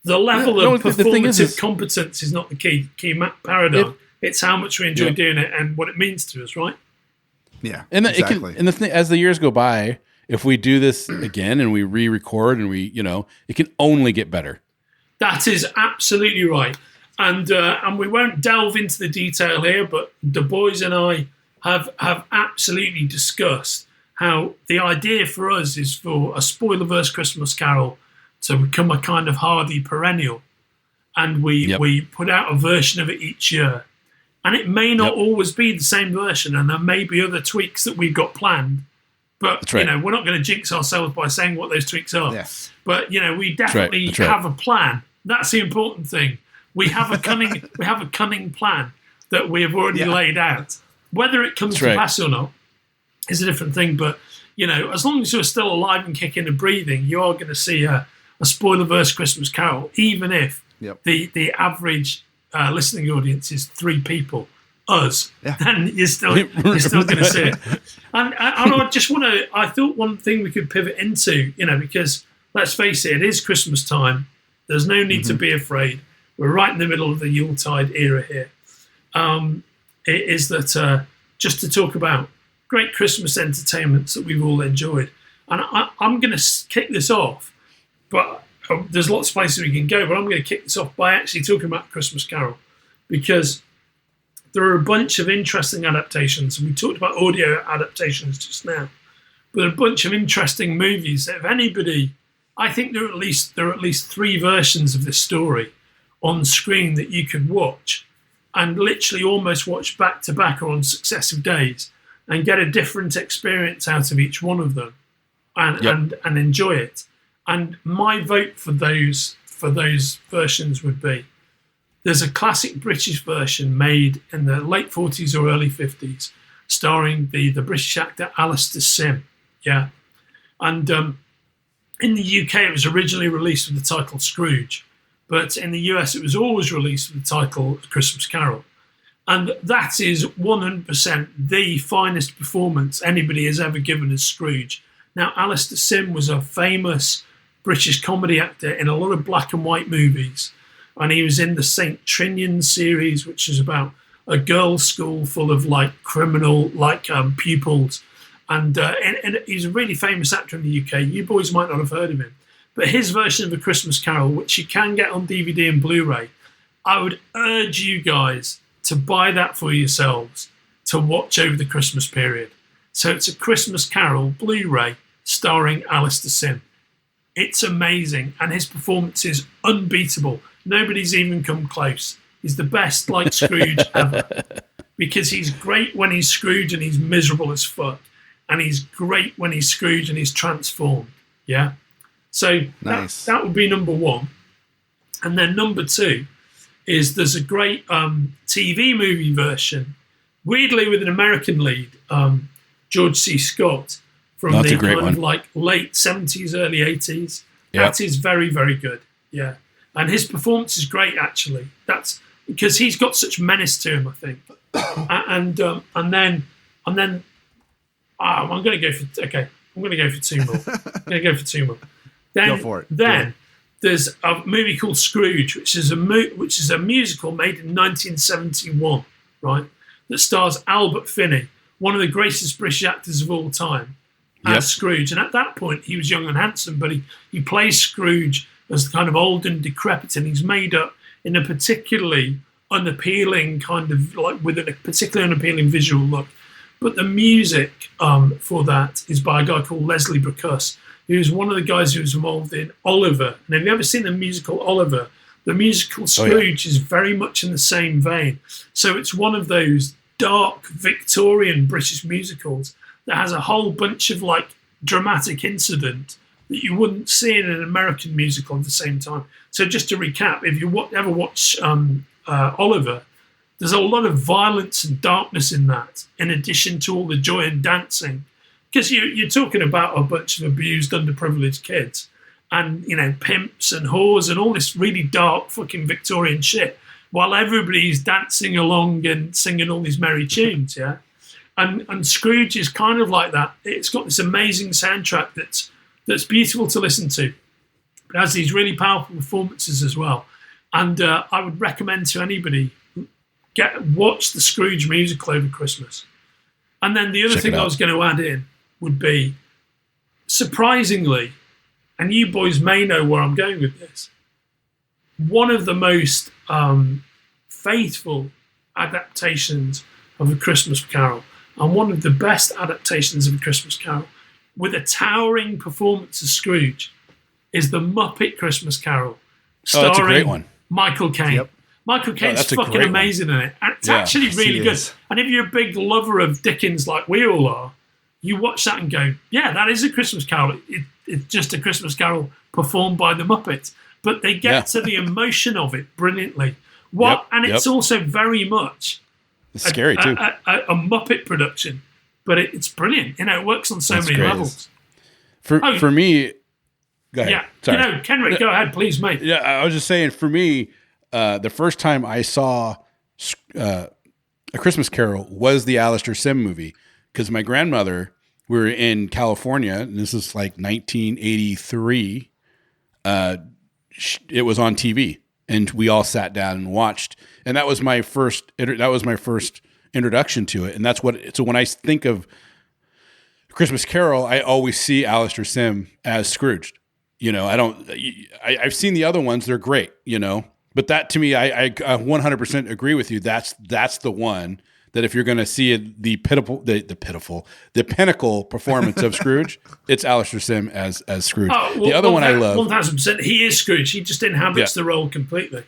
[SPEAKER 2] The level of
[SPEAKER 1] the thing is
[SPEAKER 2] competence is not the key paradigm. It's how much we enjoy doing it and what it means to us, right?
[SPEAKER 3] Yeah,
[SPEAKER 1] and
[SPEAKER 3] exactly.
[SPEAKER 1] And the thing, as the years go by, if we do this again and we re-record and it can only get better.
[SPEAKER 2] That is absolutely right. And we won't delve into the detail here, but the boys and I have absolutely discussed how the idea for us is for a Spoilerverse Christmas Carol to become a kind of hardy perennial. And we put out a version of it each year. And it may not always be the same version, and there may be other tweaks that we've got planned. But, we're not going to jinx ourselves by saying what those tweaks are. Yeah. But, we definitely have a plan. That's the important thing. We have a cunning plan that we have already laid out. Whether it comes to pass or not is a different thing. But, as long as you're still alive and kicking and breathing, you are going to see a Spoilerverse Christmas Carol, even if the average listening audience is 3 people, us, then you're still going to see it. And I thought one thing we could pivot into, because let's face it is Christmas time. There's no need to be afraid. We're right in the middle of the Yuletide era here. It is that just to talk about great Christmas entertainments that we've all enjoyed. And I'm going to kick this off, but there's lots of places we can go, but I'm going to kick this off by actually talking about Christmas Carol, because there are a bunch of interesting adaptations. We talked about audio adaptations just now, but there are a bunch of interesting movies that if anybody, I think there are at least 3 versions of this story on screen that you could watch and literally almost watch back to back or on successive days and get a different experience out of each one of them and enjoy it. And my vote for those versions would be, there's a classic British version made in the late 40s or early 50s starring the British actor Alistair Sim. Yeah. And in the UK, it was originally released with the title Scrooge. But in the US, it was always released with the title A Christmas Carol. And that is 100% the finest performance anybody has ever given as Scrooge. Now, Alistair Sim was a famous British comedy actor in a lot of black and white movies. And he was in the St. Trinian series, which is about a girls' school full of criminal pupils. And he's a really famous actor in the UK. You boys might not have heard of him. But his version of A Christmas Carol, which you can get on DVD and Blu-ray, I would urge you guys to buy that for yourselves to watch over the Christmas period. So it's A Christmas Carol Blu-ray starring Alistair Sim. It's amazing, and his performance is unbeatable. Nobody's even come close. He's the best Scrooge ever, because he's great when he's Scrooge and he's miserable as fuck, and he's great when he's Scrooge and he's transformed. Yeah. So
[SPEAKER 3] nice.
[SPEAKER 2] that would be number 1. And then number 2 is there's a great TV movie version, weirdly with an American lead, George C. Scott, from
[SPEAKER 1] That's
[SPEAKER 2] the
[SPEAKER 1] kind
[SPEAKER 2] of late 70s, early 80s.
[SPEAKER 1] Yep.
[SPEAKER 2] That is very, very good. Yeah. And his performance is great, actually. That's because he's got such menace to him, I think. and then I'm going to go for 2 more. Then,
[SPEAKER 3] go for it.
[SPEAKER 2] Then there's a movie called Scrooge, which is a musical made in 1971, right? That stars Albert Finney, one of the greatest British actors of all time, as Scrooge. And at that point, he was young and handsome, but he plays Scrooge as kind of old and decrepit, and he's made up in a particularly unappealing with a particularly unappealing visual look. But the music for that is by a guy called Leslie Brookus, who's one of the guys who was involved in Oliver. And have you ever seen the musical Oliver? The musical Scrooge is very much in the same vein. So it's one of those dark Victorian British musicals that has a whole bunch of like dramatic incident that you wouldn't see in an American musical at the same time. So just to recap, if you ever watch Oliver, there's a lot of violence and darkness in that, in addition to all the joy and dancing. Because you're talking about a bunch of abused, underprivileged kids and, you know, pimps and whores and all this really dark fucking Victorian shit, while everybody's dancing along and singing all these merry tunes, yeah? And Scrooge is kind of like that. It's got this amazing soundtrack that's beautiful to listen to. It has these really powerful performances as well. And I would recommend to anybody, watch the Scrooge musical over Christmas. And then the other thing I was going to add in would be, surprisingly, and you boys may know where I'm going with this, one of the most faithful adaptations of A Christmas Carol, and one of the best adaptations of A Christmas Carol, with a towering performance of Scrooge, is The Muppet Christmas Carol, starring
[SPEAKER 1] that's a great one.
[SPEAKER 2] Michael Caine. Yep. Michael Caine's fucking amazing in it. And it's actually really good. And if you're a big lover of Dickens like we all are, you watch that and go, yeah, that is A Christmas Carol. It's just A Christmas Carol performed by the Muppets. But they get to the emotion of it brilliantly. And it's also very much
[SPEAKER 1] it's scary too.
[SPEAKER 2] A Muppet production. But it's brilliant. You know, it works on so many levels.
[SPEAKER 1] For me, go ahead.
[SPEAKER 2] Yeah,
[SPEAKER 1] sorry.
[SPEAKER 2] You know, Kenric, go ahead, please, mate.
[SPEAKER 1] Yeah, I was just saying, for me, the first time I saw A Christmas Carol was the Alastair Sim movie, because my grandmother, we were in California, and this is like 1983. It was on TV, and we all sat down and watched, and that was my first introduction to it. And that's so when I think of Christmas Carol, I always see Alastair Sim as Scrooged. You know, I've seen the other ones; they're great. You know. But that, to me, I 100% agree with you. That's the one that if you're going to see the pinnacle performance of Scrooge, it's Alastair Sim as Scrooge. The other one I love,
[SPEAKER 2] 1000%, he is Scrooge. He just inhabits the role completely.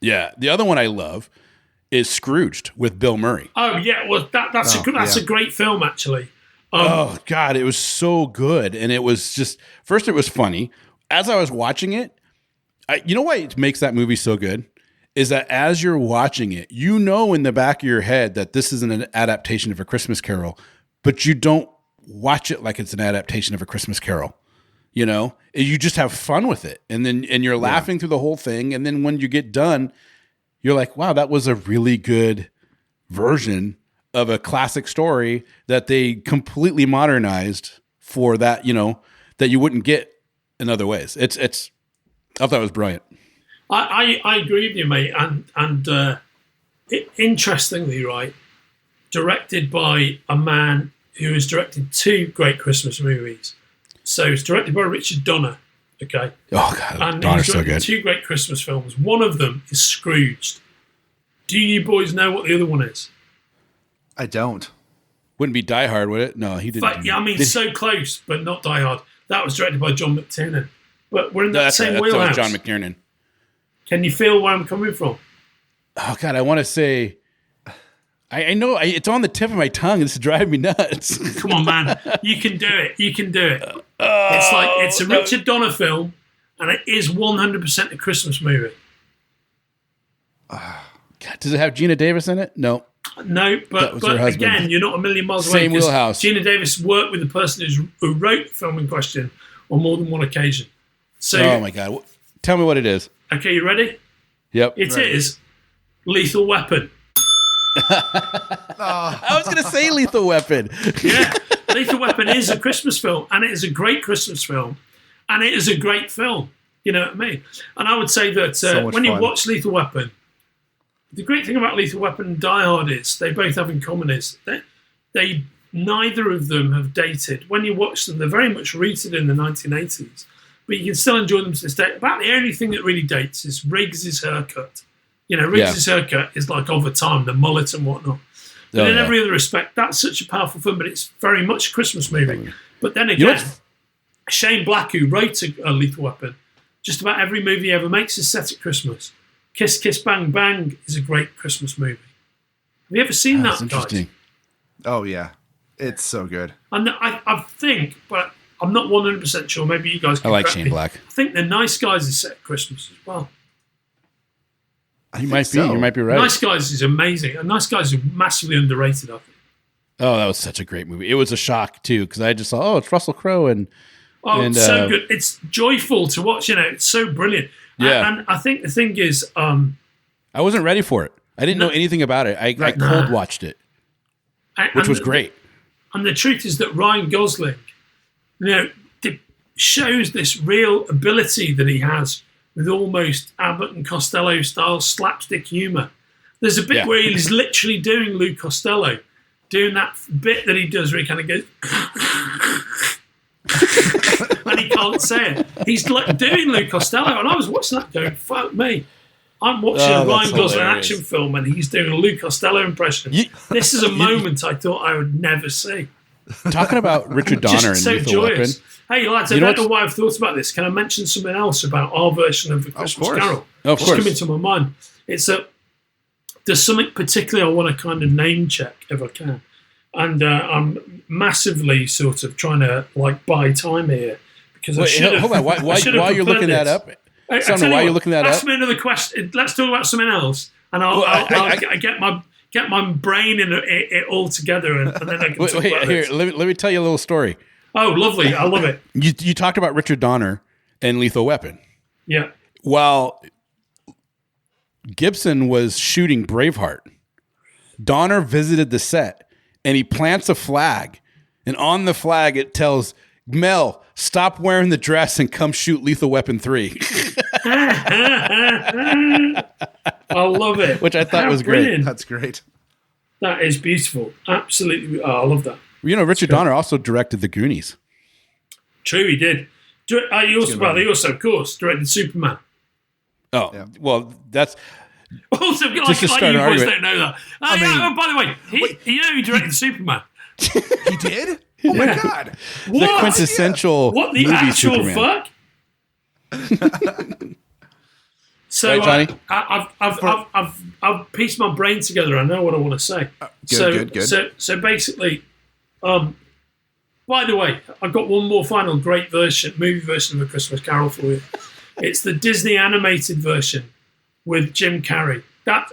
[SPEAKER 1] Yeah, the other one I love is Scrooged with Bill Murray.
[SPEAKER 2] Oh yeah, well that's a great film actually.
[SPEAKER 1] Oh God, it was so good, and it was just first it was funny. As I was watching it. You know why it makes that movie so good? Is that as you're watching it, you know in the back of your head that this is an adaptation of A Christmas Carol, but you don't watch it like it's an adaptation of A Christmas Carol. You know? You just have fun with it. And you're laughing through the whole thing. And then when you get done, you're like, wow, that was a really good version of a classic story that they completely modernized for that, you know, that you wouldn't get in other ways. I thought it was brilliant.
[SPEAKER 2] I agree with you, mate. And interestingly, right, directed by a man who has directed two great Christmas movies. So it's directed by Richard Donner, okay?
[SPEAKER 1] Oh, God,
[SPEAKER 2] and
[SPEAKER 1] Donner's
[SPEAKER 2] he's
[SPEAKER 1] so good.
[SPEAKER 2] Two great Christmas films. One of them is Scrooged. Do you boys know what the other one is?
[SPEAKER 3] I don't.
[SPEAKER 1] Wouldn't be Die Hard, would it? No, he didn't.
[SPEAKER 2] But, yeah, I mean, so close, but not Die Hard. That was directed by John McTiernan. But we're in that same wheelhouse.
[SPEAKER 1] John McTiernan.
[SPEAKER 2] Can you feel where I'm coming from?
[SPEAKER 1] Oh, God, I want to say... I know, it's on the tip of my tongue. This is driving me nuts.
[SPEAKER 2] Come on, man. You can do it. You can do it. It's a Richard Donner film, and it is 100% a Christmas movie.
[SPEAKER 1] God, does it have Gina Davis in it? No.
[SPEAKER 2] No, but again, you're not a million miles away.
[SPEAKER 1] Same wheelhouse.
[SPEAKER 2] Gina Davis worked with the person who wrote the film in question on more than one occasion. So,
[SPEAKER 1] oh, my God. Tell me what it is.
[SPEAKER 2] Okay, you ready?
[SPEAKER 1] Yep.
[SPEAKER 2] It is Lethal Weapon.
[SPEAKER 1] I was going to say Lethal Weapon.
[SPEAKER 2] Yeah, Lethal Weapon is a Christmas film, and it is a great Christmas film, and it is a great film. You know what I mean? And I would say that when you watch Lethal Weapon, the great thing about Lethal Weapon and Die Hard is they both have in common is they neither of them have dated. When you watch them, they're very much rooted in the 1980s, but you can still enjoy them to this day. About the only thing that really dates is Riggs' haircut. You know, Riggs' haircut is like over time, the mullet and whatnot. But in every other respect, that's such a powerful film, but it's very much a Christmas movie. But then again, Shane Black, who wrote a Lethal Weapon, just about every movie he ever makes is set at Christmas. Kiss Kiss Bang Bang is a great Christmas movie. you ever seen that,
[SPEAKER 1] interesting.
[SPEAKER 2] guys?
[SPEAKER 3] Oh yeah, it's so good.
[SPEAKER 2] And I think, but I'm not 100% sure. Maybe you guys can
[SPEAKER 1] I like
[SPEAKER 2] correct
[SPEAKER 1] Shane
[SPEAKER 2] me.
[SPEAKER 1] Black.
[SPEAKER 2] I think The Nice Guys is set at Christmas as well.
[SPEAKER 1] You might be right.
[SPEAKER 2] Nice Guys is amazing. And Nice Guys is massively underrated, I think.
[SPEAKER 1] Oh, that was such a great movie. It was a shock too, because I just saw, it's Russell Crowe
[SPEAKER 2] it's so good. It's joyful to watch. It's so brilliant.
[SPEAKER 1] Yeah.
[SPEAKER 2] And I think the thing is,
[SPEAKER 1] I wasn't ready for it. I didn't know anything about it. I cold watched it, which was great.
[SPEAKER 2] And the truth is that Ryan Gosling, shows this real ability that he has with almost Abbott and Costello style slapstick humor. There's a bit where he's literally doing Lou Costello, doing that bit that he does where he kind of goes, and he can't say it. He's like doing Lou Costello, and I was watching that going, fuck me. I'm watching a Ryan Gosling action film and he's doing a Lou Costello impression. This is a moment I thought I would never see.
[SPEAKER 1] Talking about Richard Donner and Lethal Weapon.
[SPEAKER 2] Hey, lads, I don't know why I've thought about this. Can I mention something else about our version of The Christmas Carol?
[SPEAKER 1] Of course.
[SPEAKER 2] It's come into my mind. There's something particularly I want to kind of name check if I can. And I'm massively sort of trying to buy time here. Because
[SPEAKER 1] hold on. While you're looking that up, Sumner, while you're looking that up,
[SPEAKER 2] ask me another question. Let's talk about something else, and I'll get my brain in it all together, and then I can talk about
[SPEAKER 1] here. Let me tell you a little story.
[SPEAKER 2] Oh, lovely! I love it.
[SPEAKER 1] You talked about Richard Donner and Lethal Weapon.
[SPEAKER 2] Yeah.
[SPEAKER 1] While Gibson was shooting Braveheart, Donner visited the set, and he plants a flag, and on the flag it tells Mel, stop wearing the dress and come shoot Lethal Weapon 3.
[SPEAKER 2] I love it.
[SPEAKER 1] Which I thought was great.
[SPEAKER 3] That's great.
[SPEAKER 2] That is beautiful. Absolutely. Oh, I love that.
[SPEAKER 1] Richard Donner also directed The Goonies.
[SPEAKER 2] True, he did. He also, of course, directed Superman.
[SPEAKER 1] Oh, yeah. Well, that's...
[SPEAKER 2] Also,
[SPEAKER 1] just to start
[SPEAKER 2] you
[SPEAKER 1] an
[SPEAKER 2] boys
[SPEAKER 1] argument.
[SPEAKER 2] don't know that. By the way, he directed Superman.
[SPEAKER 3] He did? Oh my God!
[SPEAKER 1] What? The quintessential
[SPEAKER 2] what the
[SPEAKER 1] movie
[SPEAKER 2] actual
[SPEAKER 1] Superman.
[SPEAKER 2] fuck? So
[SPEAKER 1] right, Johnny?
[SPEAKER 2] I've pieced my brain together. I know what I want to say.
[SPEAKER 3] Good.
[SPEAKER 2] So basically, by the way, I've got one more final great movie version of A Christmas Carol for you. It's the Disney animated version with Jim Carrey. That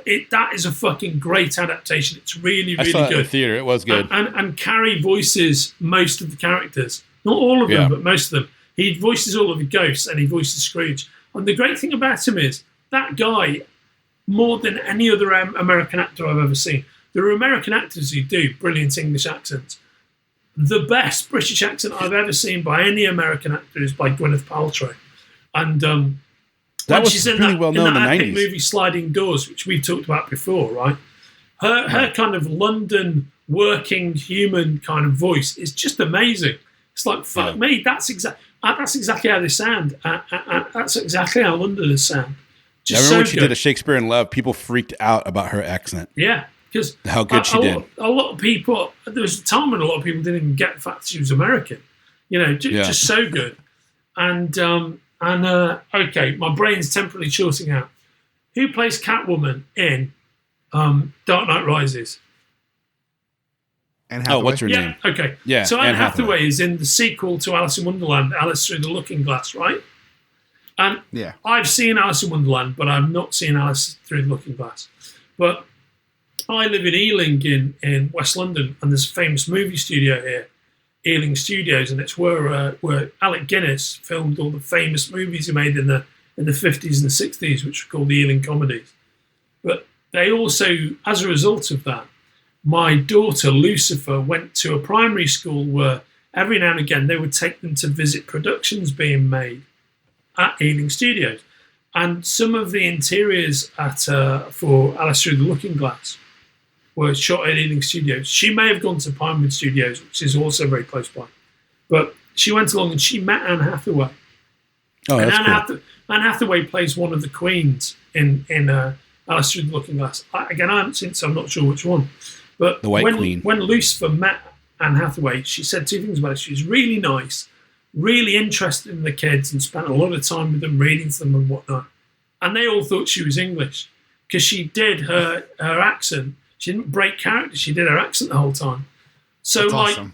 [SPEAKER 2] is a fucking great adaptation. It's really, really
[SPEAKER 1] I saw it
[SPEAKER 2] good.
[SPEAKER 1] in the theater. It was good.
[SPEAKER 2] And Carrey voices most of the characters. Not all of them, but most of them. He voices all of the ghosts and he voices Scrooge. And the great thing about him is that guy, more than any other American actor I've ever seen, there are American actors who do brilliant English accents. The best British accent I've ever seen by any American actor is by Gwyneth Paltrow. And
[SPEAKER 1] that was
[SPEAKER 2] she's
[SPEAKER 1] really well known in the 90s.
[SPEAKER 2] Movie Sliding Doors, which we've talked about before, right? Her kind of London working human kind of voice is just amazing. It's like, fuck me, that's exactly how they sound. That's exactly how Londoners sound.
[SPEAKER 1] I remember when she did A Shakespeare in Love, people freaked out about her accent.
[SPEAKER 2] Yeah, because
[SPEAKER 1] how good she did.
[SPEAKER 2] A lot of people, there was a time when a lot of people didn't even get the fact that she was American. Just so good. And okay, my brain's temporarily shorting out. Who plays Catwoman in Dark Knight Rises?
[SPEAKER 3] Anne Hathaway.
[SPEAKER 1] Oh, what's her name?
[SPEAKER 2] Okay.
[SPEAKER 1] Yeah,
[SPEAKER 2] so Anne Hathaway is in the sequel to Alice in Wonderland, Alice Through the Looking Glass, right? And I've seen Alice in Wonderland, but I've not seen Alice Through the Looking Glass. But I live in Ealing in West London, and there's a famous movie studio here, Ealing Studios, and it's where Alec Guinness filmed all the famous movies he made in the 50s and 60s, which were called the Ealing Comedies. But they also, as a result of that, my daughter Lucifer went to a primary school where every now and again they would take them to visit productions being made at Ealing Studios. And some of the interiors for Alice Through the Looking Glass were shot at Ealing Studios. She may have gone to Pinewood Studios, which is also very close by. But she went along and she met Anne Hathaway.
[SPEAKER 1] Oh,
[SPEAKER 2] and
[SPEAKER 1] that's cool.
[SPEAKER 2] Anne Hathaway plays one of the queens in Alice Through the Looking Glass. Again, I haven't seen it, so I'm not sure which one. But
[SPEAKER 1] the White Queen.
[SPEAKER 2] When Lucifer met Anne Hathaway, she said two things about her. She was really nice, really interested in the kids, and spent a lot of time with them, reading to them and whatnot. And they all thought she was English because she did her accent. She didn't break character. She did her accent the whole time. So
[SPEAKER 3] That's awesome.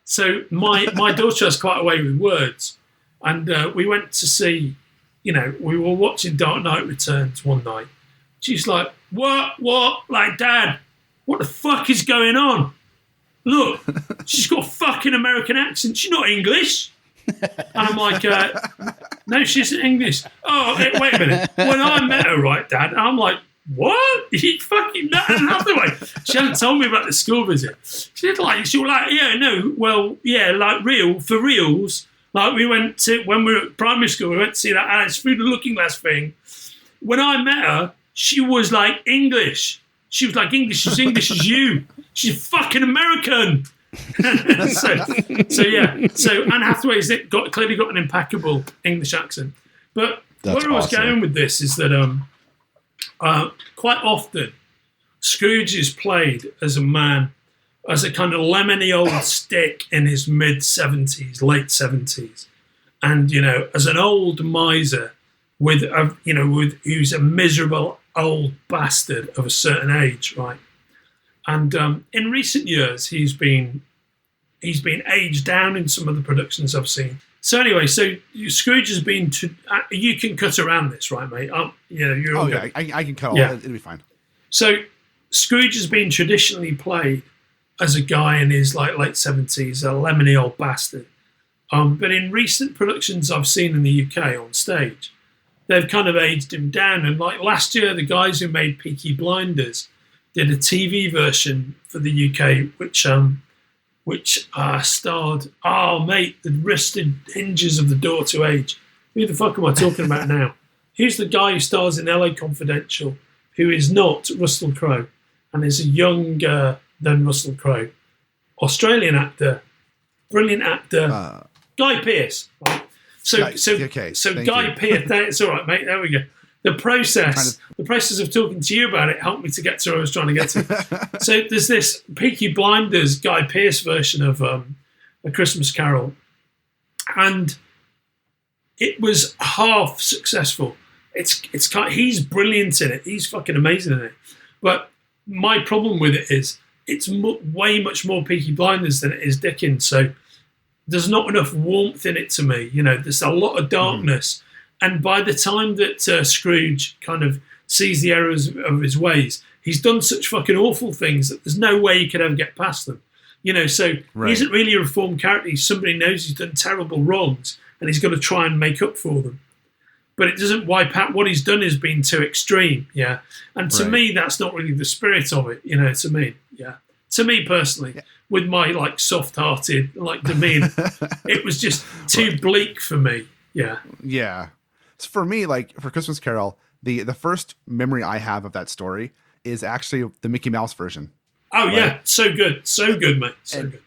[SPEAKER 2] so my daughter has quite a way with words, and we went to see, we were watching Dark Knight Returns one night. She's like, what, like, Dad, what the fuck is going on? Look, she's got a fucking American accent. She's not English. And I'm like, no, she isn't English. Oh, wait a minute. When I met her, right, Dad, I'm like, what? You fucking nut another way. She hadn't told me about the school visit. She was like, yeah, no, well, yeah, like for reals. Like we went to, when we were at primary school, we went to see that Alice through the looking glass thing. When I met her, she was like English. She was like English. She's English as you. She's fucking American. so yeah. So Anne Hathaway's clearly got an impeccable English accent. But where I was going with this is that quite often Scrooge is played as a man, as a kind of lemony old stick in his mid-70s, late 70s, and as an old miser who's a miserable old bastard of a certain age, right? And in recent years, he's been aged down in some of the productions I've seen. So anyway, Scrooge has been. You can cut around this, right, mate? You're all good.
[SPEAKER 3] I can cut all. Yeah. It'll be fine.
[SPEAKER 2] So Scrooge has been traditionally played as a guy in his late 70s, a lemony old bastard. But in recent productions I've seen in the UK on stage, they've kind of aged him down. And like last year, the guys who made Peaky Blinders did a TV version for the UK, which starred, the rusted hinges of the door to age. Who the fuck am I talking about now? Who's the guy who stars in LA Confidential, who is not Russell Crowe and is a younger than Russell Crowe? Australian actor, brilliant actor, Guy Pearce. Right? So Guy Pearce, it's all right, mate, there we go. The process of talking to you about it helped me to get to where I was trying to get to. So there's this Peaky Blinders Guy Pearce version of A Christmas Carol, and it was half successful. He's brilliant in it. He's fucking amazing in it. But my problem with it is it's way much more Peaky Blinders than it is Dickens. So there's not enough warmth in it to me. There's a lot of darkness. And by the time that Scrooge kind of sees the errors of his ways, he's done such fucking awful things that there's no way he could ever get past them. So He isn't really a reformed character. He's somebody who knows he's done terrible wrongs and he's got to try and make up for them. But it doesn't wipe out what he's done has been too extreme, yeah. And to me, that's not really the spirit of it, to me, yeah. To me personally, with my soft-hearted demeanor, it was just too bleak for me, yeah.
[SPEAKER 3] Yeah. For me, for Christmas Carol, the first memory I have of that story is actually the Mickey Mouse version.
[SPEAKER 2] Oh, right? Yeah. So good, mate. So good.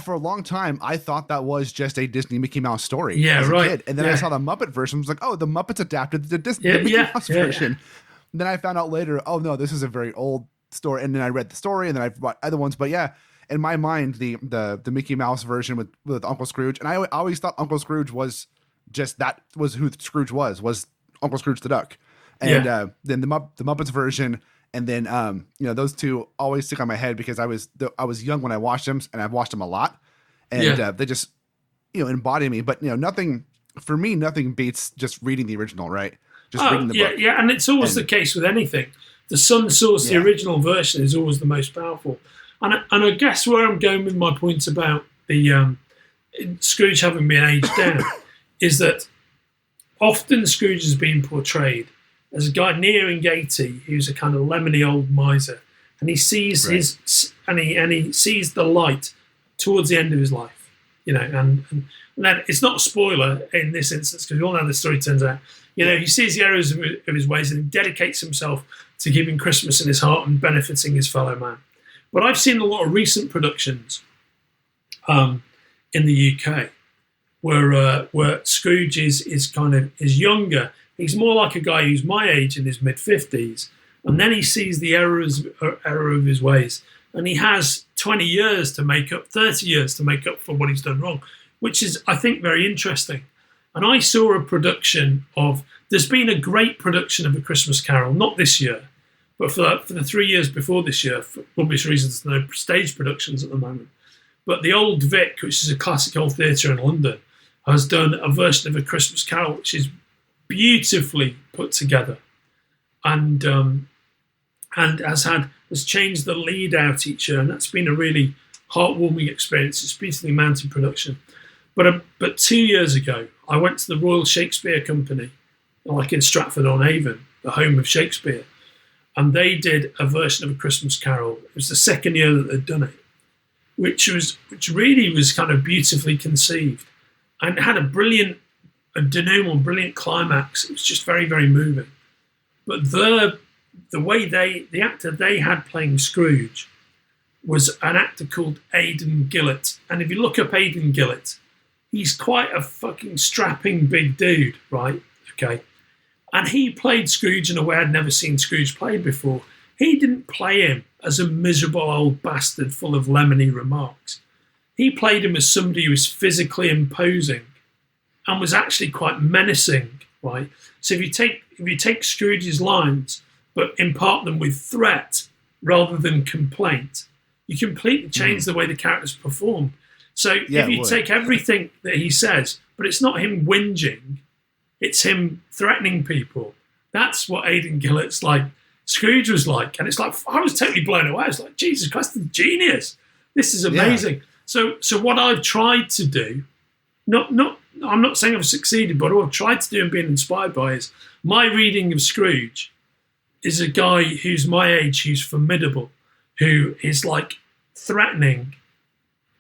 [SPEAKER 3] For a long time, I thought that was just a Disney Mickey Mouse story.
[SPEAKER 2] Yeah,
[SPEAKER 3] as a
[SPEAKER 2] right.
[SPEAKER 3] kid. And then I saw the Muppet version. I was like, oh, the Muppets adapted the Mickey Mouse version. And then I found out later, oh, no, this is a very old story. And then I read the story, and then I bought other ones. But yeah, in my mind, the Mickey Mouse version with Uncle Scrooge, and I always thought Uncle Scrooge was just that was who Scrooge was Uncle Scrooge the Duck. And then the Muppets version, and then those two always stick on my head because I was young when I watched them, and I've watched them a lot, and they just embody me. But nothing beats just reading the original, right? Just reading the book.
[SPEAKER 2] Yeah, and it's always the case with anything. The Sun Source, the original version, is always the most powerful. And I guess where I'm going with my points about the Scrooge having been aged down is that often Scrooge has been portrayed as a guy nearing 80 who's a kind of lemony old miser, and he sees he sees the light towards the end of his life, and then it's not a spoiler in this instance because we all know how the story turns out. He sees the errors of his ways and he dedicates himself to keeping Christmas in his heart and benefiting his fellow man. But I've seen a lot of recent productions in the UK where Scrooge is younger. He's more like a guy who's my age in his mid-50s, and then he sees the error of his ways, and he has 20 years to make up, 30 years to make up for what he's done wrong, which is, I think, very interesting. And I saw a production there's been a great production of A Christmas Carol, not this year, But for the 3 years before this year, for obvious reasons, no stage productions at the moment. But the Old Vic, which is a classic old theatre in London, has done a version of A Christmas Carol, which is beautifully put together, and has changed the lead out each year, and that's been a really heartwarming experience. It's been to the mountain production. But 2 years ago, I went to the Royal Shakespeare Company, like in Stratford-on-Avon, the home of Shakespeare, and they did a version of A Christmas Carol. It was the second year that they'd done it, which really was kind of beautifully conceived, and it had a brilliant climax. It was just very, very moving. But the way the actor they had playing Scrooge was an actor called Aidan Gillett, and if you look up Aidan Gillett, he's quite a fucking strapping big dude, right? Okay. And he played Scrooge in a way I'd never seen Scrooge played before. He didn't play him as a miserable old bastard full of lemony remarks. He played him as somebody who was physically imposing and was actually quite menacing, right? So if you take Scrooge's lines but impart them with threat rather than complaint, you completely change the way the character's performed. So if you take everything that he says, but it's not him whinging, it's him threatening people. That's what Aidan Gillett's like. Scrooge was like, and it's like, I was totally blown away. I was like, Jesus Christ, the genius. This is amazing. Yeah. So what I've tried to do, I'm not saying I've succeeded, but what I've tried to do and been inspired by is my reading of Scrooge is a guy who's my age, who's formidable, who is like threatening,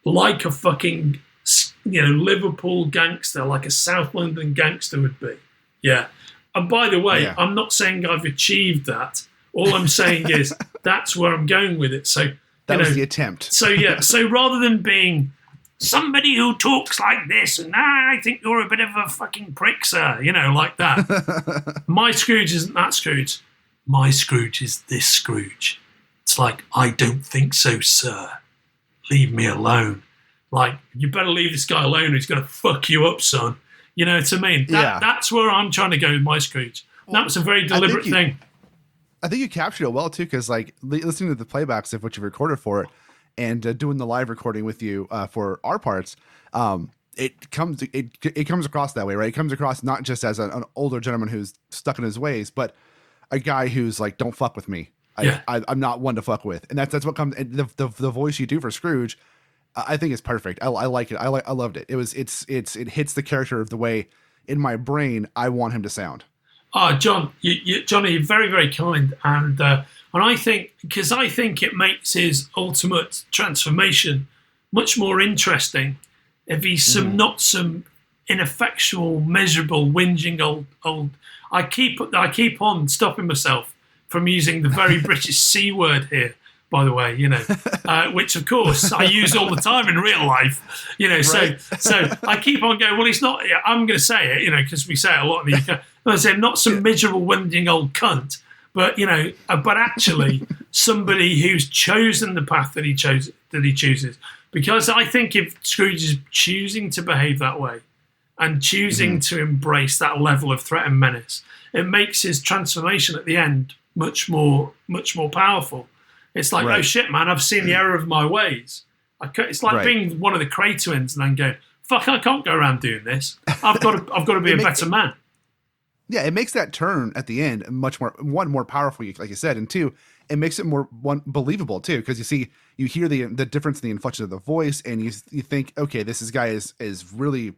[SPEAKER 2] like a fucking, Liverpool gangster, like a South London gangster would be. Yeah. And by the way, I'm not saying I've achieved that. All I'm saying is that's where I'm going with it. So
[SPEAKER 3] that was the attempt.
[SPEAKER 2] So rather than being somebody who talks like this and I think you're a bit of a fucking prick, sir, like that. My Scrooge isn't that Scrooge. My Scrooge is this Scrooge. It's like, I don't think so, sir. Leave me alone. Like, you better leave this guy alone. He's going to fuck you up, son. You know what I mean? That's where I'm trying to go with my Scrooge. That was a very deliberate thing.
[SPEAKER 3] I think you captured it well, too, because, like, listening to the playbacks of what you recorded for it and doing the live recording with you for our parts, it comes across that way, right? It comes across not just as an older gentleman who's stuck in his ways, but a guy who's like, don't fuck with me. I'm not one to fuck with. And that's what comes, and the voice you do for Scrooge, I think is perfect. I like it. I loved it. It hits the character of the way in my brain I want him to sound.
[SPEAKER 2] John, Johnny, you're very, very kind, and I think it makes his ultimate transformation much more interesting if he's not some ineffectual, miserable, whinging old. I keep on stopping myself from using the very British C word here, by the way, which of course I use all the time in real life, right. So I keep on going, well, he's not, I'm going to say it, because we say it a lot in the UK. I say not some miserable, whinging old cunt, but, but actually somebody who's chosen the path that he chooses. Because I think if Scrooge is choosing to behave that way and choosing to embrace that level of threat and menace, it makes his transformation at the end much more powerful. It's like, oh shit, man, I've seen the error of my ways. It's like being one of the Cray twins and then going, fuck, I can't go around doing this. I've got to be a better man.
[SPEAKER 3] Yeah, it makes that turn at the end much more, more powerful, like you said, and two, it makes it more believable too, because you hear the difference in the inflection of the voice, and you think, okay, this guy is really,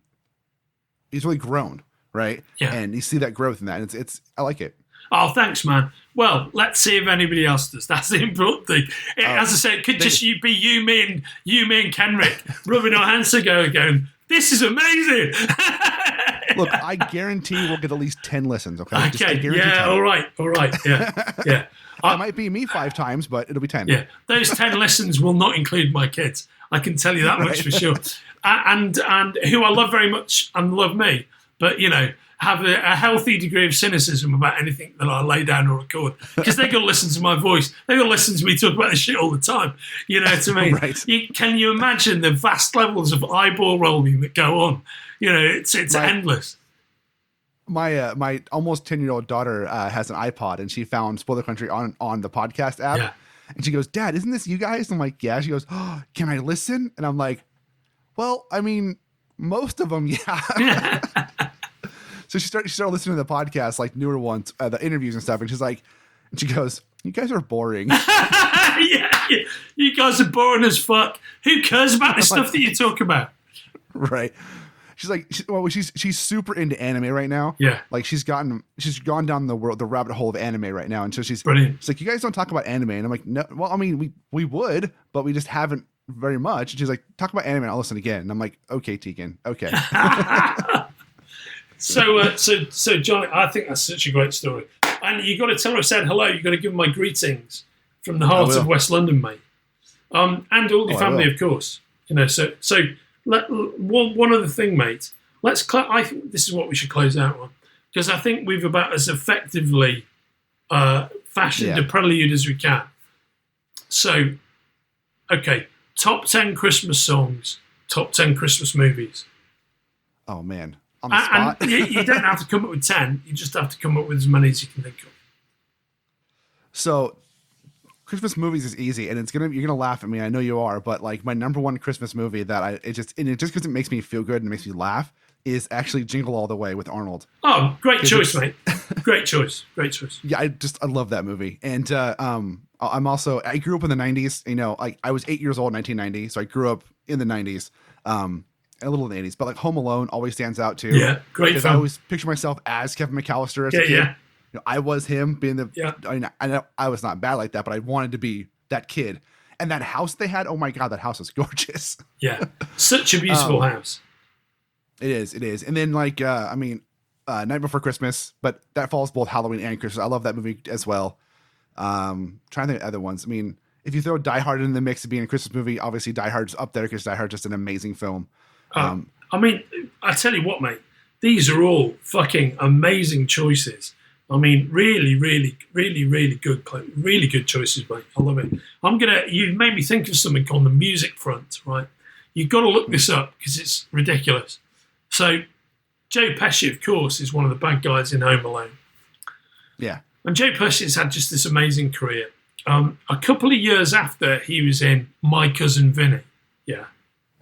[SPEAKER 3] he's really grown, right? Yeah, and you see that growth in that, and it's I like it.
[SPEAKER 2] Oh, thanks, man. Well, let's see if anybody else does. That's the important thing. As I said, it could just be you, me, and Kenric rubbing our hands together, going, "This is amazing."
[SPEAKER 3] Look, I guarantee we'll get at least 10 listens. Okay.
[SPEAKER 2] Okay. Yeah. 10. All right. Yeah. Yeah.
[SPEAKER 3] It might be me 5 times, but it'll be 10.
[SPEAKER 2] Yeah. Those 10 listens will not include my kids. I can tell you that much for sure. And who I love very much and love me, but have a healthy degree of cynicism about anything that I lay down or record, because they're going to listen to my voice. They're going to listen to me talk about this shit all the time. You know what I mean?
[SPEAKER 3] Right.
[SPEAKER 2] Can you imagine the vast levels of eyeball rolling that go on? It's endless.
[SPEAKER 3] my almost 10-year-old daughter has an iPod, and she found Spoiler Country on the podcast app.
[SPEAKER 2] Yeah.
[SPEAKER 3] And she goes, "Dad, isn't this you guys?" I'm like, "Yeah." She goes, "Oh, can I listen?" And I'm like, "Well, I mean, most of them, yeah." So she started listening to the podcast, like newer ones, the interviews and stuff. And she goes, "You guys are boring."
[SPEAKER 2] Yeah, you guys are boring as fuck. Who cares about the stuff that you talk about?
[SPEAKER 3] Right. She's like, she's super into anime right now.
[SPEAKER 2] Yeah.
[SPEAKER 3] Like she's gone down the rabbit hole of anime right now. And so she's
[SPEAKER 2] brilliant.
[SPEAKER 3] She's like, "You guys don't talk about anime." And I'm like, "No, well, I mean, we would, but we just haven't very much." And she's like, "Talk about anime and I'll listen again." And I'm like, "Okay, Tegan. Okay."
[SPEAKER 2] So John, I think that's such a great story. And you got to tell her I said hello. You got to give her my greetings from the heart of West London, mate. And all the family, of course. You know, so one other thing, mate. I think this is what we should close out on, because I think we've about as effectively fashioned a prelude as we can. So, okay, top 10 Christmas songs, top 10 Christmas movies.
[SPEAKER 3] Oh man, on the spot.
[SPEAKER 2] And you don't have to come up with 10. You just have to come up with as many as you can think of.
[SPEAKER 3] So, Christmas movies is easy, and you're gonna laugh at me. I know you are, but like my number one Christmas movie that just because it makes me feel good and makes me laugh is actually Jingle All the Way with Arnold.
[SPEAKER 2] Oh, great choice, mate. Great choice.
[SPEAKER 3] Yeah, I love that movie, and I grew up in the 90s. You know, like I was 8 years old in 1990, so I grew up in the 90s, a little in the 80s. But like Home Alone always stands out too.
[SPEAKER 2] Yeah, great
[SPEAKER 3] because
[SPEAKER 2] film.
[SPEAKER 3] I always picture myself as Kevin McAllister as a kid.
[SPEAKER 2] Yeah.
[SPEAKER 3] You know, I was him being the. Yeah. I know I was not bad like that, but I wanted to be that kid. And that house they had, oh my god, that house was gorgeous.
[SPEAKER 2] Yeah, such a beautiful house.
[SPEAKER 3] It is. And then like Night Before Christmas, but that falls both Halloween and Christmas. I love that movie as well. Trying to think of other ones. I mean, if you throw Die Hard in the mix of being a Christmas movie, obviously Die Hard's up there because Die Hard's just an amazing film.
[SPEAKER 2] I mean, I tell you what, mate, these are all fucking amazing choices. I mean, really, really, really, really good choices, mate. I love it. You made me think of something on the music front, right? You've got to look this up because it's ridiculous. So, Joe Pesci, of course, is one of the bad guys in Home Alone.
[SPEAKER 3] Yeah.
[SPEAKER 2] And Joe Pesci's had just this amazing career. A couple of years after he was in My Cousin Vinny, yeah.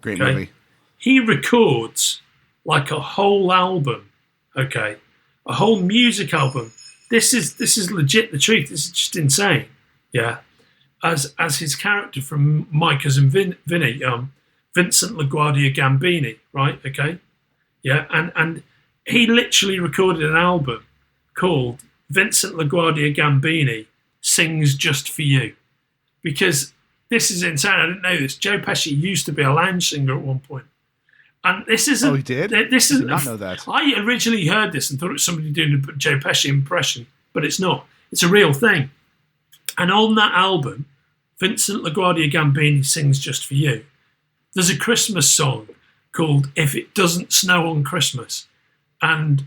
[SPEAKER 3] Great movie.
[SPEAKER 2] He records like a whole album, okay? A whole music album. This is legit the truth. This is just insane, yeah? As his character from My Cousin Vinny, Vincent LaGuardia Gambini, right, okay? Yeah, and he literally recorded an album called Vincent LaGuardia Gambini Sings Just For You. Because this is insane. I didn't know this. Joe Pesci used to be a lounge singer at one point. And this isn't...
[SPEAKER 3] Oh, he did?
[SPEAKER 2] This isn't...
[SPEAKER 3] I did not know that.
[SPEAKER 2] I originally heard this and thought it was somebody doing a Joe Pesci impression, but it's not. It's a real thing. And on that album, Vincent LaGuardia Gambini Sings Just For You, there's a Christmas song called If It Doesn't Snow on Christmas. And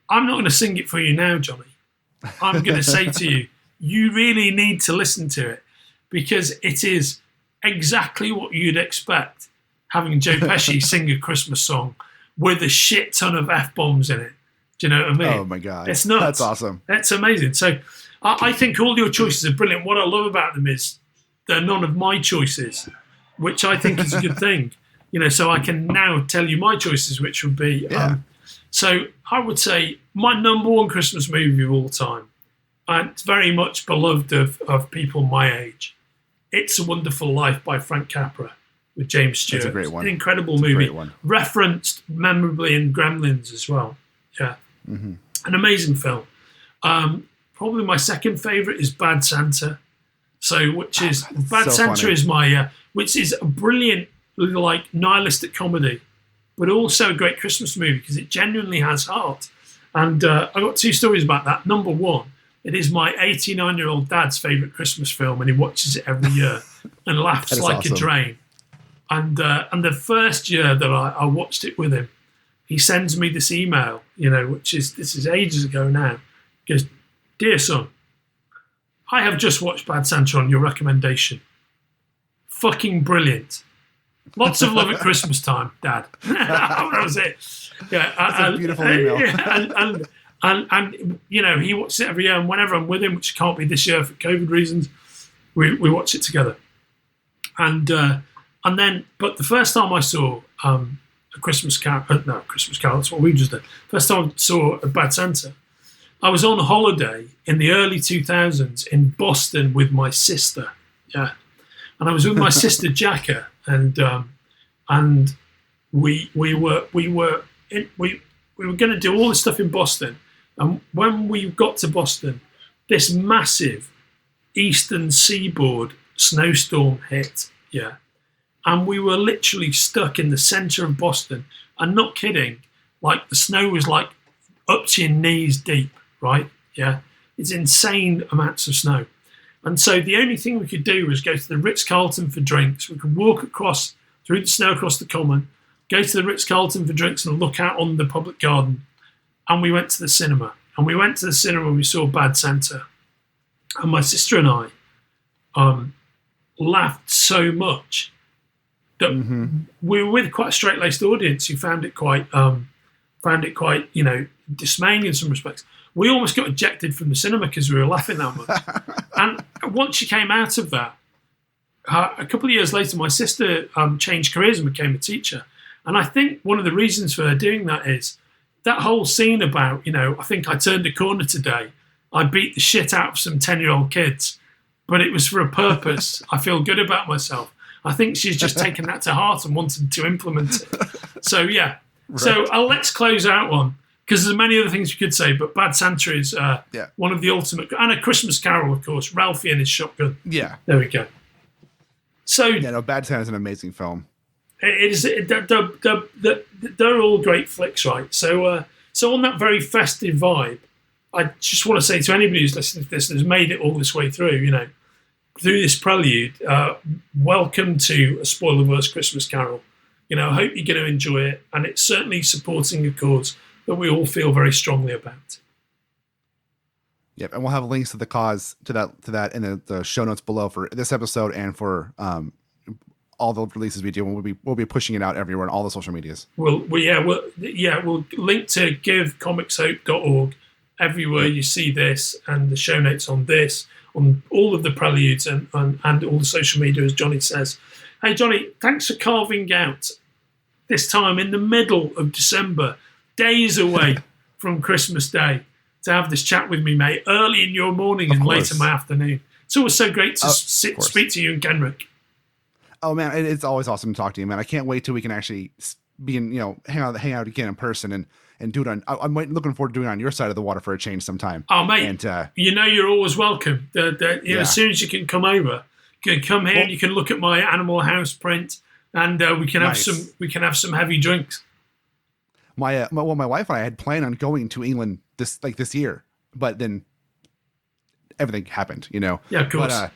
[SPEAKER 2] I'm not going to sing it for you now, Johnny. I'm going to say to you, you really need to listen to it because it is exactly what you'd expect having Joe Pesci sing a Christmas song with a shit ton of F-bombs in it. Do you know what I mean?
[SPEAKER 3] Oh, my God.
[SPEAKER 2] It's nuts.
[SPEAKER 3] That's awesome.
[SPEAKER 2] That's amazing. So I think all your choices are brilliant. What I love about them is they're none of my choices, which I think is a good thing. You know, so I can now tell you my choices, which would be... so I would say my number one Christmas movie of all time, and it's very much beloved of people my age, It's a Wonderful Life by Frank Capra with James Stewart.
[SPEAKER 3] That's a great one.
[SPEAKER 2] An incredible movie. Referenced memorably in Gremlins as well. Yeah. Mm-hmm. An amazing film. Probably my second favourite is Bad Santa. Bad Santa is my... which is a brilliant, like, nihilistic comedy, but also a great Christmas movie because it genuinely has heart. And I've got two stories about that. Number one, it is my 89-year-old dad's favourite Christmas film, and he watches it every year and laughs like awesome. A drain. And the first year that I watched it with him, he sends me this email, this is ages ago now. He goes, "Dear son, I have just watched Bad Santa on your recommendation. Fucking brilliant. Lots of love at Christmas time, Dad. That was it. Yeah,
[SPEAKER 3] That's a beautiful email.
[SPEAKER 2] And you know, he watches it every year, and whenever I'm with him, which can't be this year for COVID reasons, we watch it together. And then, but the first time I saw a Christmas Carol, that's what we just did. First time I saw a Bad Santa, I was on holiday in the early 2000s in Boston with my sister. Yeah, and I was with my sister Jacka, and we were going to do all this stuff in Boston. And when we got to Boston, this massive eastern seaboard snowstorm hit. Yeah, and we were literally stuck in the center of Boston. I'm not kidding. Like the snow was like up to your knees deep. Right? Yeah, it's insane amounts of snow. And so the only thing we could do was go to the Ritz-Carlton for drinks. We could walk through the snow across the common, go to the Ritz-Carlton for drinks and look out on the public garden. And we went to the cinema. And we went to the cinema and we saw Bad Santa. And my sister and I laughed so much that we were with quite a straight-laced audience who found it quite, you know, dismaying in some respects. We almost got ejected from the cinema because we were laughing that much. And once she came out of that, a couple of years later, my sister changed careers and became a teacher. And I think one of the reasons for her doing that is that whole scene about, you know, I think I turned a corner today. I beat the shit out of some 10-year-old kids, but it was for a purpose. I feel good about myself. I think she's just taken that to heart and wanted to implement it. So, yeah. Right. So let's close out on, because there's many other things you could say, but Bad Santa is one of the ultimate, and A Christmas Carol, of course, Ralphie and his shotgun. Yeah. There we go. So
[SPEAKER 3] yeah, no, Bad Santa is an amazing film.
[SPEAKER 2] It is. They're all great flicks, right? So on that very festive vibe, I just want to say to anybody who's listening to this and has made it all this way through, you know, through this prelude, welcome to A Spoilerverse Christmas Carol. You know, I hope you're going to enjoy it, and it's certainly supporting a cause that we all feel very strongly about.
[SPEAKER 3] Yep, and we'll have links to the cause to that in the show notes below for this episode and for all the releases we do. We'll be pushing it out everywhere on all the social medias.
[SPEAKER 2] We'll link to givecomicshope.org everywhere you see this, and the show notes on this, on all of the preludes and all the social media, as Johnny says. Hey, Johnny, thanks for carving out this time in the middle of December, days away from Christmas Day, to have this chat with me, mate, early in your morning and late in my afternoon. It's always so great to speak to you and Kenric.
[SPEAKER 3] Oh, man, it's always awesome to talk to you, man. I can't wait till we can actually be in, hang out again in person and do it on. I'm looking forward to doing it on your side of the water for a change sometime.
[SPEAKER 2] Oh, mate, and, you're always welcome. As soon as you can come over, you can come here and you can look at my Animal House print, and we can have some heavy drinks.
[SPEAKER 3] My wife and I had planned on going to England this year, but then everything happened, Yeah,
[SPEAKER 2] of course.
[SPEAKER 3] But,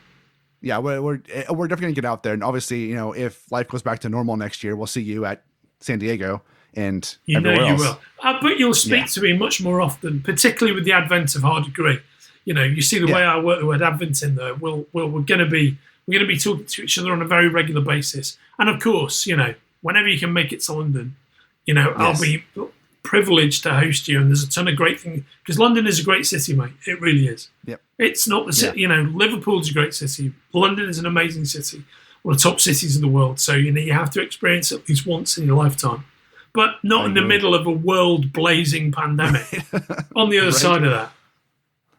[SPEAKER 3] we're definitely gonna get out there, and obviously, if life goes back to normal next year, we'll see you at San Diego and everywhere else.
[SPEAKER 2] Will. But you'll speak to me much more often, particularly with the advent of Hard Degree. You see the way I work the word advent in there. We're gonna be talking to each other on a very regular basis, and of course, whenever you can make it to London, I'll be privileged to host you. And there's a ton of great things, because London is a great city, mate. It really is.
[SPEAKER 3] Yep.
[SPEAKER 2] It's not the city. Liverpool's a great city. London is an amazing city, one of the top cities in the world. So you have to experience it at least once in your lifetime, but not in the middle of a world blazing pandemic. On the other side of that.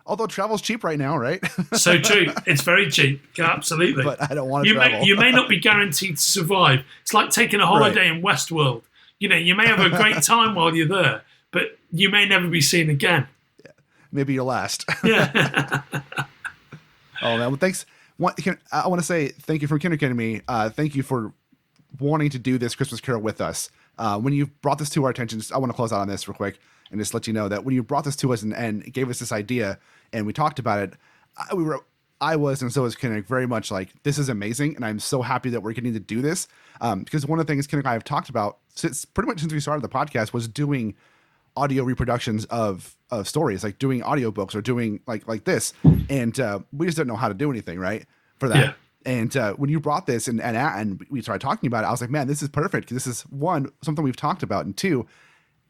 [SPEAKER 3] Although travel's cheap right now, right?
[SPEAKER 2] So true. It's very cheap. Absolutely.
[SPEAKER 3] But I don't want to travel.
[SPEAKER 2] You may not be guaranteed to survive. It's like taking a holiday in Westworld. You may have a great time while you're there, but you may never be seen again.
[SPEAKER 3] Yeah. Maybe your last.
[SPEAKER 2] Yeah.
[SPEAKER 3] Oh, man. Well, thanks. I want to say thank you from Kenric and me. Thank you for wanting to do this Christmas Carol with us. When you brought this to our attention, I want to close out on this real quick and just let you know that when you brought this to us and gave us this idea and we talked about it, I was, and so was Kenric, very much like, this is amazing, and I'm so happy that we're getting to do this. Because one of the things Kenric and I have talked about since we started the podcast was doing audio reproductions of stories, like doing audiobooks or doing like this. And we just didn't know how to do anything, right, for that. And when you brought this and we started talking about it, I was like, man, this is perfect. This is one, something we've talked about. And two,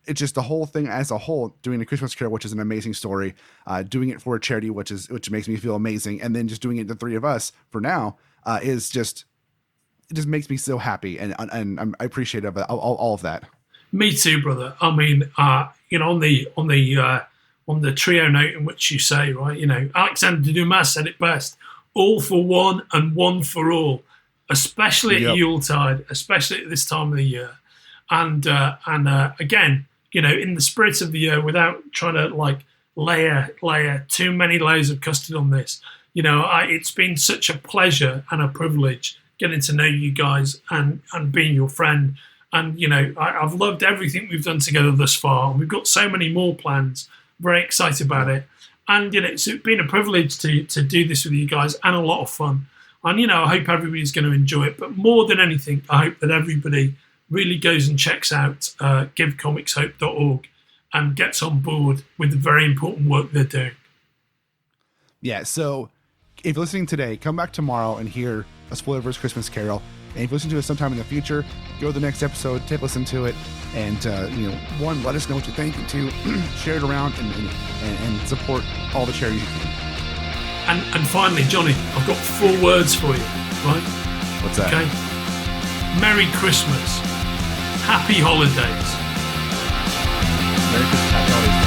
[SPEAKER 3] it's just the whole thing as a whole, doing A Christmas Carol, which is an amazing story, doing it for a charity, which makes me feel amazing. And then just doing it, the three of us for now, is just, it just makes me so happy. And I'm appreciative of all of that.
[SPEAKER 2] Me too, brother. I mean, on the trio note in which you say, right, Alexander Dumas said it best, all for one and one for all, especially at Yuletide, especially at this time of the year. And again, in the spirit of the year, without trying to like layer too many layers of custard on this, it's been such a pleasure and a privilege getting to know you guys and being your friend. And, I've loved everything we've done together thus far. We've got so many more plans. Very excited about it. And, it's been a privilege to do this with you guys and a lot of fun. And, I hope everybody's going to enjoy it. But more than anything, I hope that everybody really goes and checks out givecomicshope.org and gets on board with the very important work they're doing.
[SPEAKER 3] Yeah, so if you're listening today, come back tomorrow and hear A Spoilerverse Christmas Carol. And if you listen to it sometime in the future, go to the next episode, take a listen to it, and one, let us know what you think, and two, share it around and support all the charities you can.
[SPEAKER 2] And finally, Johnny, I've got 4 words for you, right?
[SPEAKER 3] What's that?
[SPEAKER 2] Okay. Merry Christmas. Happy holidays.
[SPEAKER 3] Merry Christmas. Happy holidays.